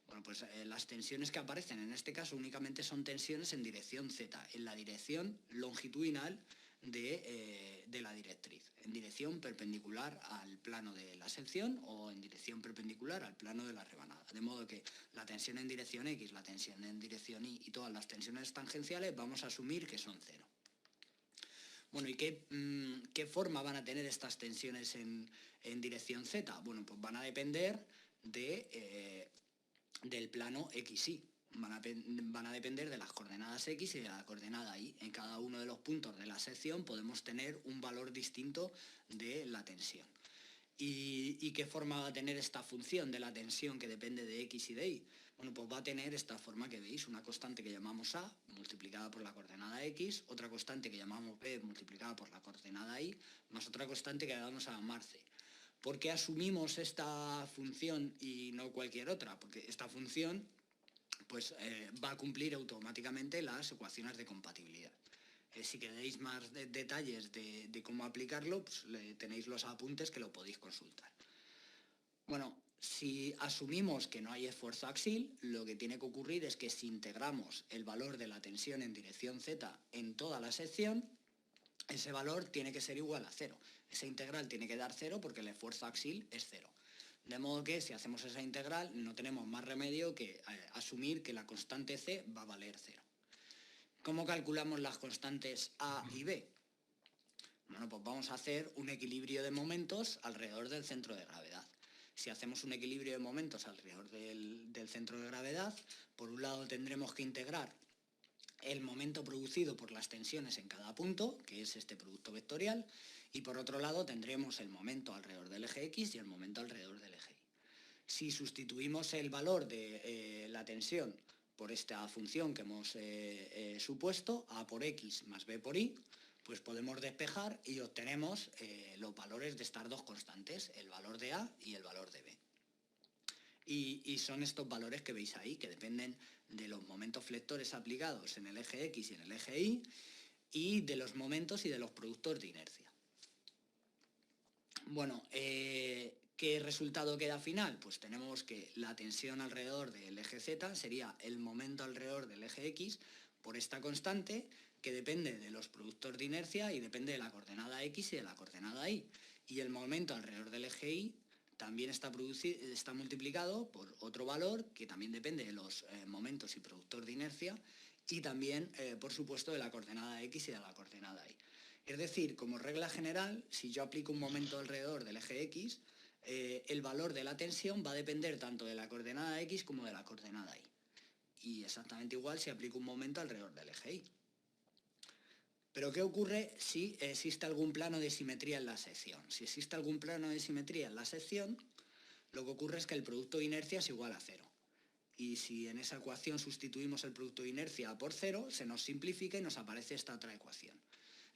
Bueno, pues las tensiones que aparecen en este caso únicamente son tensiones en dirección Z, en la dirección longitudinal de la directriz, en dirección perpendicular al plano de la sección o en dirección perpendicular al plano de la rebanada. De modo que la tensión en dirección X, la tensión en dirección Y y todas las tensiones tangenciales vamos a asumir que son cero. Bueno, ¿y qué forma van a tener estas tensiones en dirección Z? Bueno, pues van a depender del plano XY. Van a depender de las coordenadas X y de la coordenada Y. En cada uno de los puntos de la sección podemos tener un valor distinto de la tensión. ¿Y qué forma va a tener esta función de la tensión que depende de X y de Y? Bueno, pues va a tener esta forma que veis, una constante que llamamos A multiplicada por la coordenada X, otra constante que llamamos B multiplicada por la coordenada Y, más otra constante que vamos a llamar C. ¿Por qué asumimos esta función y no cualquier otra? Porque esta función pues, va a cumplir automáticamente las ecuaciones de compatibilidad. Si queréis más detalles de cómo aplicarlo, pues tenéis los apuntes que lo podéis consultar. Bueno, si asumimos que no hay esfuerzo axial, lo que tiene que ocurrir es que si integramos el valor de la tensión en dirección Z en toda la sección, ese valor tiene que ser igual a 0. Esa integral tiene que dar 0 porque el esfuerzo axial es 0. De modo que si hacemos esa integral no tenemos más remedio que asumir que la constante C va a valer 0. ¿Cómo calculamos las constantes A y B? Bueno, pues vamos a hacer un equilibrio de momentos alrededor del centro de gravedad. Si hacemos un equilibrio de momentos alrededor del centro de gravedad, por un lado tendremos que integrar el momento producido por las tensiones en cada punto, que es este producto vectorial, y por otro lado tendremos el momento alrededor del eje X y el momento alrededor del eje Y. Si sustituimos el valor de la tensión por esta función que hemos supuesto, A por X más B por Y, pues podemos despejar y obtenemos los valores de estas dos constantes, el valor de A y el valor de B. Y son estos valores que veis ahí, que dependen de los momentos flectores aplicados en el eje X y en el eje Y, y de los momentos y de los productos de inercia. Bueno, ¿qué resultado queda final? Pues tenemos que la tensión alrededor del eje Z sería el momento alrededor del eje X por esta constante que depende de los productos de inercia y depende de la coordenada X y de la coordenada Y. Y el momento alrededor del eje Y también está multiplicado por otro valor que también depende de los momentos y productos de inercia y también, por supuesto, de la coordenada X y de la coordenada Y. Es decir, como regla general, si yo aplico un momento alrededor del eje X, el valor de la tensión va a depender tanto de la coordenada X como de la coordenada Y. Y exactamente igual si aplico un momento alrededor del eje Y. Pero ¿qué ocurre si existe algún plano de simetría en la sección? Si existe algún plano de simetría en la sección, lo que ocurre es que el producto de inercia es igual a 0. Y si en esa ecuación sustituimos el producto de inercia por 0, se nos simplifica y nos aparece esta otra ecuación.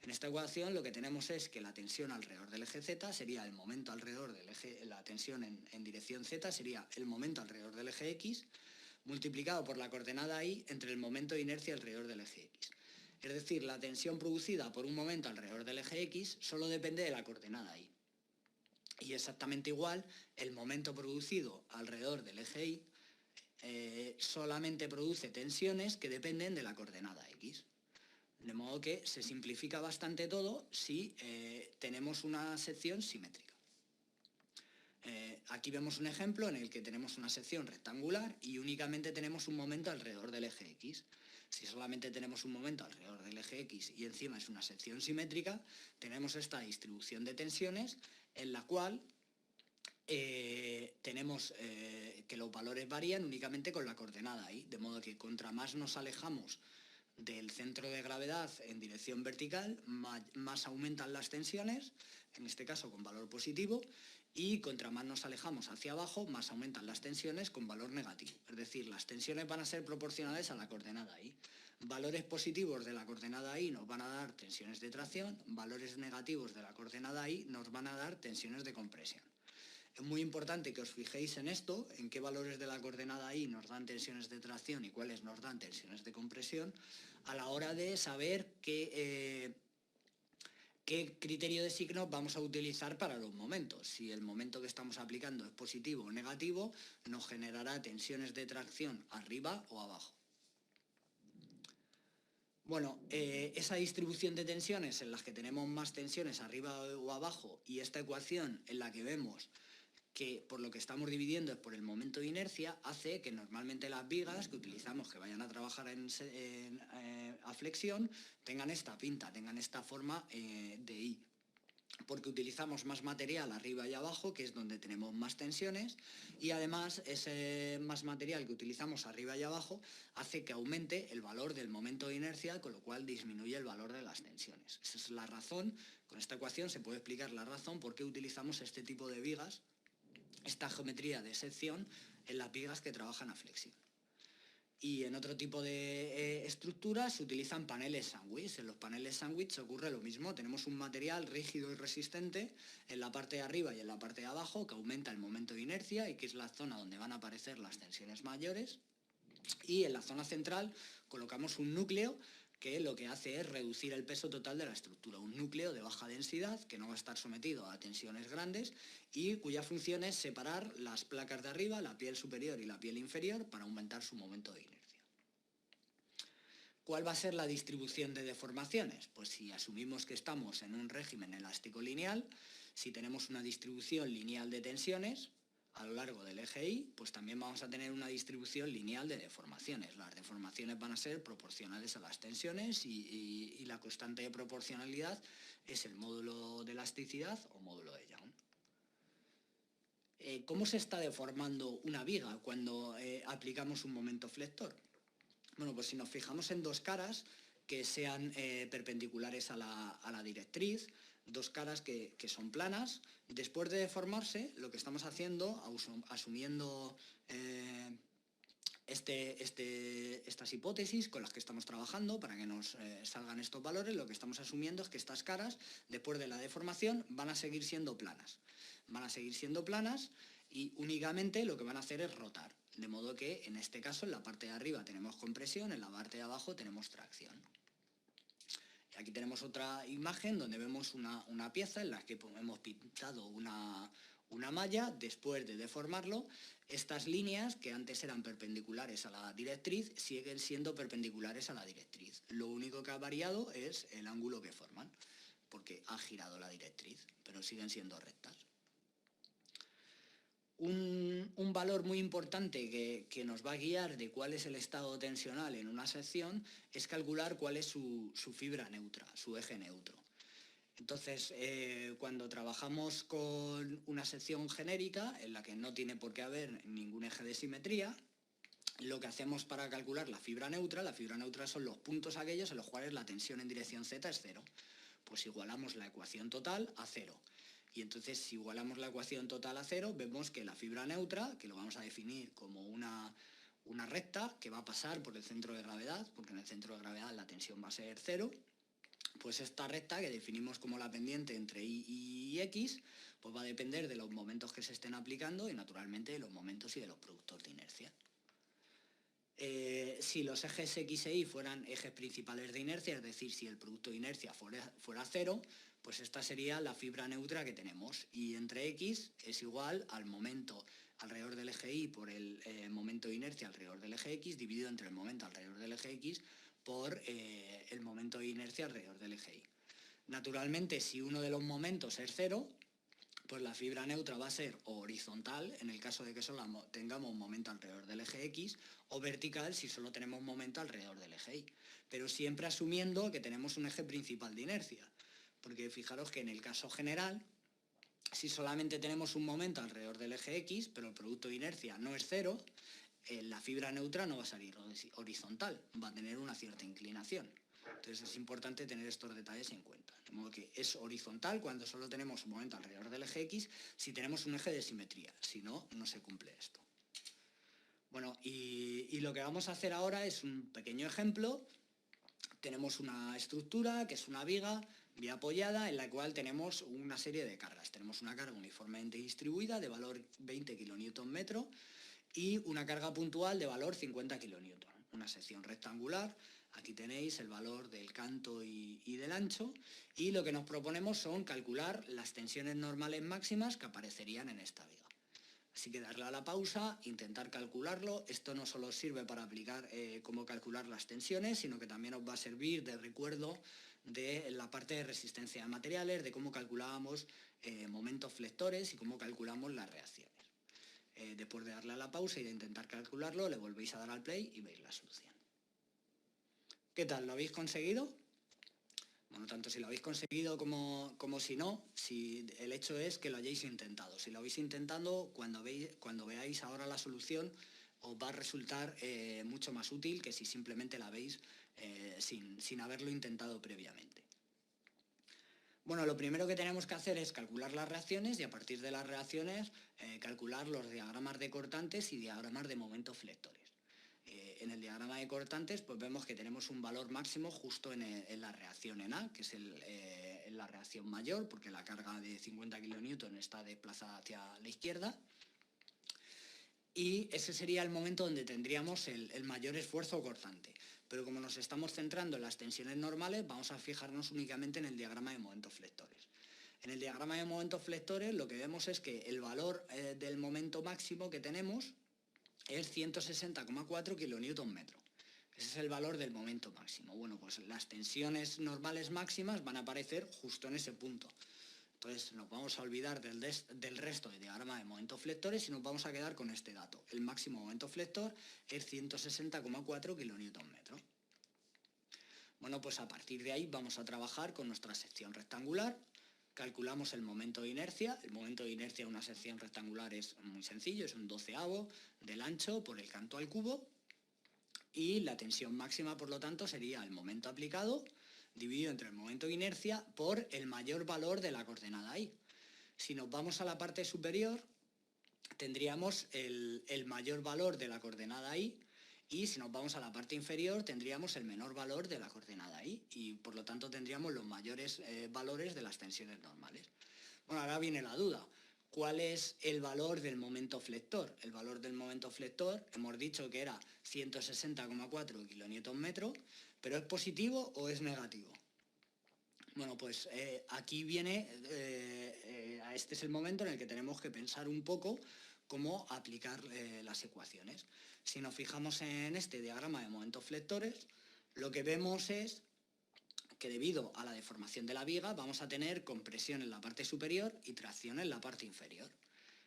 En esta ecuación lo que tenemos es que la tensión alrededor del eje Z sería el momento alrededor del eje, la tensión en dirección Z sería el momento alrededor del eje X, multiplicado por la coordenada Y entre el momento de inercia alrededor del eje X. Es decir, la tensión producida por un momento alrededor del eje X solo depende de la coordenada Y. Y exactamente igual, el momento producido alrededor del eje Y solamente produce tensiones que dependen de la coordenada X. De modo que se simplifica bastante todo si tenemos una sección simétrica. Aquí vemos un ejemplo en el que tenemos una sección rectangular y únicamente tenemos un momento alrededor del eje X. Si solamente tenemos un momento alrededor del eje X y encima es una sección simétrica, tenemos esta distribución de tensiones en la cual tenemos que los valores varían únicamente con la coordenada y, de modo que contra más nos alejamos del centro de gravedad en dirección vertical, más aumentan las tensiones, en este caso con valor positivo, y contra más nos alejamos hacia abajo, más aumentan las tensiones con valor negativo. Es decir, las tensiones van a ser proporcionales a la coordenada I. Valores positivos de la coordenada I nos van a dar tensiones de tracción, valores negativos de la coordenada I nos van a dar tensiones de compresión. Es muy importante que os fijéis en esto, en qué valores de la coordenada I nos dan tensiones de tracción y cuáles nos dan tensiones de compresión, a la hora de saber qué criterio de signos vamos a utilizar para los momentos. Si el momento que estamos aplicando es positivo o negativo, nos generará tensiones de tracción arriba o abajo. Bueno, esa distribución de tensiones en las que tenemos más tensiones arriba o abajo y esta ecuación en la que vemos que por lo que estamos dividiendo es por el momento de inercia, hace que normalmente las vigas que utilizamos que vayan a trabajar a flexión tengan esta pinta, tengan esta forma de I, porque utilizamos más material arriba y abajo, que es donde tenemos más tensiones, y además ese más material que utilizamos arriba y abajo hace que aumente el valor del momento de inercia, con lo cual disminuye el valor de las tensiones. Esa es la razón, con esta ecuación se puede explicar la razón por qué utilizamos este tipo de vigas, esta geometría de sección en las vigas que trabajan a flexión. Y en otro tipo de estructuras se utilizan paneles sándwich. En los paneles sándwich ocurre lo mismo. Tenemos un material rígido y resistente en la parte de arriba y en la parte de abajo que aumenta el momento de inercia y que es la zona donde van a aparecer las tensiones mayores. Y en la zona central colocamos un núcleo que lo que hace es reducir el peso total de la estructura. Un núcleo de baja densidad que no va a estar sometido a tensiones grandes y cuya función es separar las placas de arriba, la piel superior y la piel inferior, para aumentar su momento de inercia. ¿Cuál va a ser la distribución de deformaciones? Pues si asumimos que estamos en un régimen elástico lineal, si tenemos una distribución lineal de tensiones a lo largo del eje Y, pues también vamos a tener una distribución lineal de deformaciones. Las deformaciones van a ser proporcionales a las tensiones y la constante de proporcionalidad es el módulo de elasticidad o módulo de Young. ¿Cómo se está deformando una viga cuando aplicamos un momento flector? Bueno, pues si nos fijamos en dos caras que sean perpendiculares a la directriz, dos caras que son planas, después de deformarse, lo que estamos haciendo, asumiendo estas hipótesis con las que estamos trabajando para que nos salgan estos valores, lo que estamos asumiendo es que estas caras, después de la deformación, van a seguir siendo planas. Van a seguir siendo planas y únicamente lo que van a hacer es rotar. De modo que, en este caso, en la parte de arriba tenemos compresión, en la parte de abajo tenemos tracción. Aquí tenemos otra imagen donde vemos una pieza en la que hemos pintado una malla. Después de deformarlo, estas líneas que antes eran perpendiculares a la directriz siguen siendo perpendiculares a la directriz. Lo único que ha variado es el ángulo que forman, porque ha girado la directriz, pero siguen siendo rectas. Un valor muy importante que nos va a guiar de cuál es el estado tensional en una sección es calcular cuál es su fibra neutra, su eje neutro. Entonces, cuando trabajamos con una sección genérica en la que no tiene por qué haber ningún eje de simetría, lo que hacemos para calcular la fibra neutra son los puntos aquellos en los cuales la tensión en dirección z es cero. Pues igualamos la ecuación total a cero. Y entonces, si igualamos la ecuación total a cero, vemos que la fibra neutra, que lo vamos a definir como una recta que va a pasar por el centro de gravedad, porque en el centro de gravedad la tensión va a ser cero, pues esta recta que definimos como la pendiente entre Y y X, pues va a depender de los momentos que se estén aplicando y naturalmente de los momentos y de los productos de inercia. Si los ejes X e Y fueran ejes principales de inercia, es decir, si el producto de inercia fuera cero, pues esta sería la fibra neutra que tenemos. Y entre X es igual al momento alrededor del eje Y por el momento de inercia alrededor del eje X, dividido entre el momento alrededor del eje X por el momento de inercia alrededor del eje Y. Naturalmente, si uno de los momentos es cero, pues la fibra neutra va a ser o horizontal, en el caso de que solo tengamos momento alrededor del eje X, o vertical si solo tenemos momento alrededor del eje Y. Pero siempre asumiendo que tenemos un eje principal de inercia. Porque fijaros que en el caso general, Si solamente tenemos un momento alrededor del eje X, pero el producto de inercia no es cero, la fibra neutra no va a salir horizontal, va a tener una cierta inclinación. Entonces es importante tener estos detalles en cuenta. De modo que es horizontal cuando solo tenemos un momento alrededor del eje X si tenemos un eje de simetría, si no, no se cumple esto. Bueno, y lo que vamos a hacer ahora es un pequeño ejemplo. Tenemos una estructura que es una viga apoyada en la cual tenemos una serie de cargas. Tenemos una carga uniformemente distribuida de valor 20 kN y una carga puntual de valor 50 kN. Una sección rectangular, aquí tenéis el valor del canto y del ancho, y lo que nos proponemos son calcular las tensiones normales máximas que aparecerían en esta viga. Así que darle a la pausa, intentar calcularlo. Esto no solo sirve para aplicar cómo calcular las tensiones, sino que también os va a servir de recuerdo de la parte de resistencia de materiales, de cómo calculábamos momentos flectores y cómo calculamos las reacciones. Después de darle a la pausa y de intentar calcularlo, le volvéis a dar al play y veis la solución. ¿Qué tal? ¿Lo habéis conseguido? Bueno, tanto si lo habéis conseguido como si no, el hecho es que lo hayáis intentado. Si lo habéis intentado, cuando veáis ahora la solución, os va a resultar mucho más útil que si simplemente la veis sin haberlo intentado previamente. Bueno, lo primero que tenemos que hacer es calcular las reacciones y a partir de las reacciones calcular los diagramas de cortantes y diagramas de momentos flectores. En el diagrama de cortantes pues vemos que tenemos un valor máximo justo en la reacción en A, que es la reacción mayor, porque la carga de 50 kN está desplazada hacia la izquierda. Y ese sería el momento donde tendríamos el mayor esfuerzo cortante. Pero como nos estamos centrando en las tensiones normales, vamos a fijarnos únicamente en el diagrama de momentos flectores. En el diagrama de momentos flectores lo que vemos es que el valor del momento máximo que tenemos es 160,4 kN. Ese es el valor del momento máximo. Bueno, pues las tensiones normales máximas van a aparecer justo en ese punto. Entonces nos vamos a olvidar del resto del diagrama de momentos flectores y nos vamos a quedar con este dato. El máximo momento flector es 160,4 kN. Bueno, pues a partir de ahí vamos a trabajar con nuestra sección rectangular. Calculamos el momento de inercia. El momento de inercia de una sección rectangular es muy sencillo, es un 12avo del ancho por el canto al cubo. Y la tensión máxima, por lo tanto, sería el momento aplicado dividido entre el momento de inercia por el mayor valor de la coordenada I. Si nos vamos a la parte superior, tendríamos el mayor valor de la coordenada I, y si nos vamos a la parte inferior tendríamos el menor valor de la coordenada I, y por lo tanto tendríamos los mayores valores de las tensiones normales. Bueno, ahora viene la duda. ¿Cuál es el valor del momento flector? El valor del momento flector, hemos dicho que era 160,4 kN, pero ¿es positivo o es negativo? Bueno, pues aquí viene, este es el momento en el que tenemos que pensar un poco cómo aplicar las ecuaciones. Si nos fijamos en este diagrama de momentos flectores, lo que vemos es que debido a la deformación de la viga vamos a tener compresión en la parte superior y tracción en la parte inferior.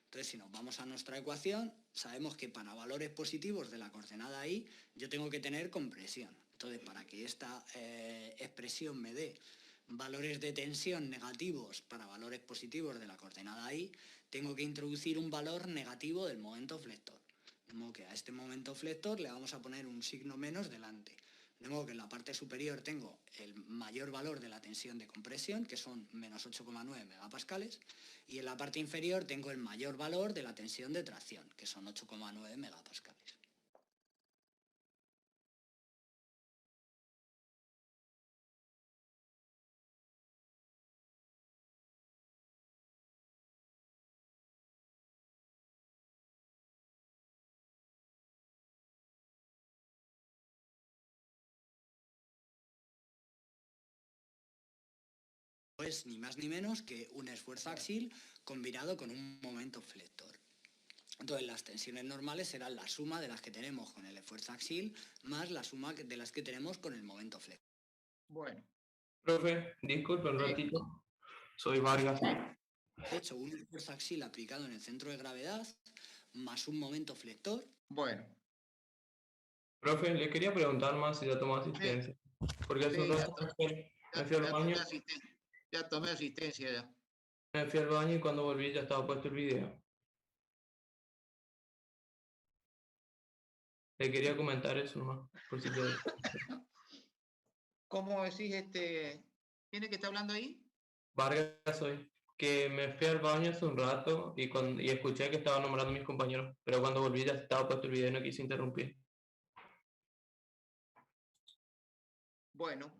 Entonces, si nos vamos a nuestra ecuación, sabemos que para valores positivos de la coordenada I yo tengo que tener compresión. Entonces, para que esta expresión me dé valores de tensión negativos para valores positivos de la coordenada I, tengo que introducir un valor negativo del momento flector. De modo que a este momento flector le vamos a poner un signo menos delante. De modo que en la parte superior tengo el mayor valor de la tensión de compresión, que son menos 8,9 megapascales, y en la parte inferior tengo el mayor valor de la tensión de tracción, que son 8,9 megapascales. Es ni más ni menos que un esfuerzo axial combinado con un momento flector. Entonces las tensiones normales serán la suma de las que tenemos con el esfuerzo axial más la suma de las que tenemos con el momento flector. Bueno. Profe, disculpe un ratito. Soy Vargas. De hecho, un esfuerzo axial aplicado en el centro de gravedad más un momento flector. Bueno. Profe, le quería preguntar más si ya tomó asistencia. Porque hace un rato ya tomé asistencia ya. Me fui al baño y cuando volví ya estaba puesto el video. Le quería comentar eso nomás, por si quieres. ¿Cómo decís ¿Quién es que está hablando ahí? Vargas soy. Que me fui al baño hace un rato y escuché que estaban nombrando a mis compañeros, pero cuando volví ya estaba puesto el video y no quise interrumpir. Bueno,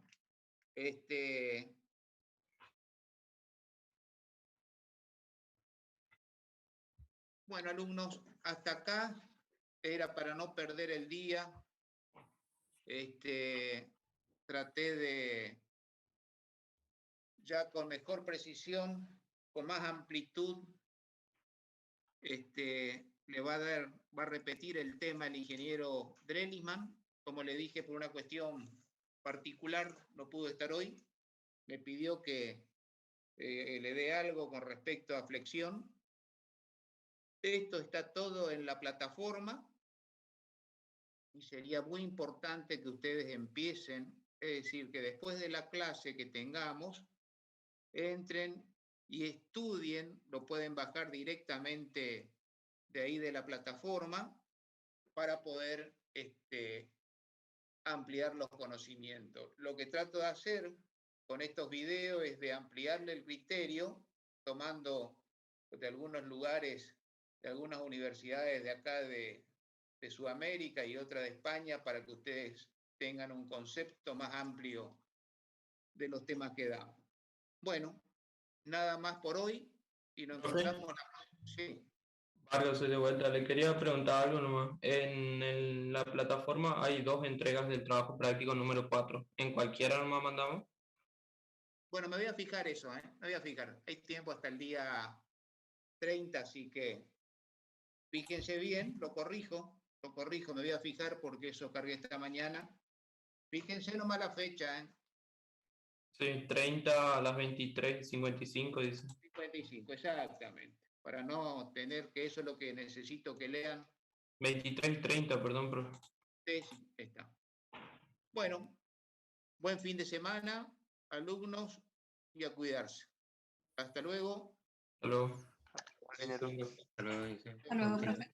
bueno, alumnos, hasta acá era para no perder el día. Traté de, ya con mejor precisión, con más amplitud, le va a repetir el tema el ingeniero Drellisman. Como le dije, por una cuestión particular no pudo estar hoy. Me pidió que le dé algo con respecto a flexión. Esto está todo en la plataforma y sería muy importante que ustedes empiecen, es decir, que después de la clase que tengamos, entren y estudien, lo pueden bajar directamente de ahí de la plataforma para poder ampliar los conocimientos. Lo que trato de hacer con estos videos es de ampliarle el criterio, tomando de algunos lugares, de algunas universidades de acá de Sudamérica y otra de España, para que ustedes tengan un concepto más amplio de los temas que damos. Bueno, nada más por hoy y nos encontramos. Sí. Vargas, soy de vuelta. Le quería preguntar algo nomás. En la plataforma hay 2 entregas del trabajo práctico número 4. ¿En cualquiera nomás mandamos? Bueno, me voy a fijar eso, me voy a fijar. Hay tiempo hasta el día 30, así que fíjense bien, lo corrijo, me voy a fijar porque eso cargué esta mañana. Fíjense nomás la fecha, Sí, 30 a las 23:55 dice. 55, exactamente. Para no tener que eso es lo que necesito que lean. 23:30, perdón, profe. Sí, está. Bueno, buen fin de semana, alumnos, y a cuidarse. Hasta luego. Hasta luego. Hasta luego. Hasta luego, profe.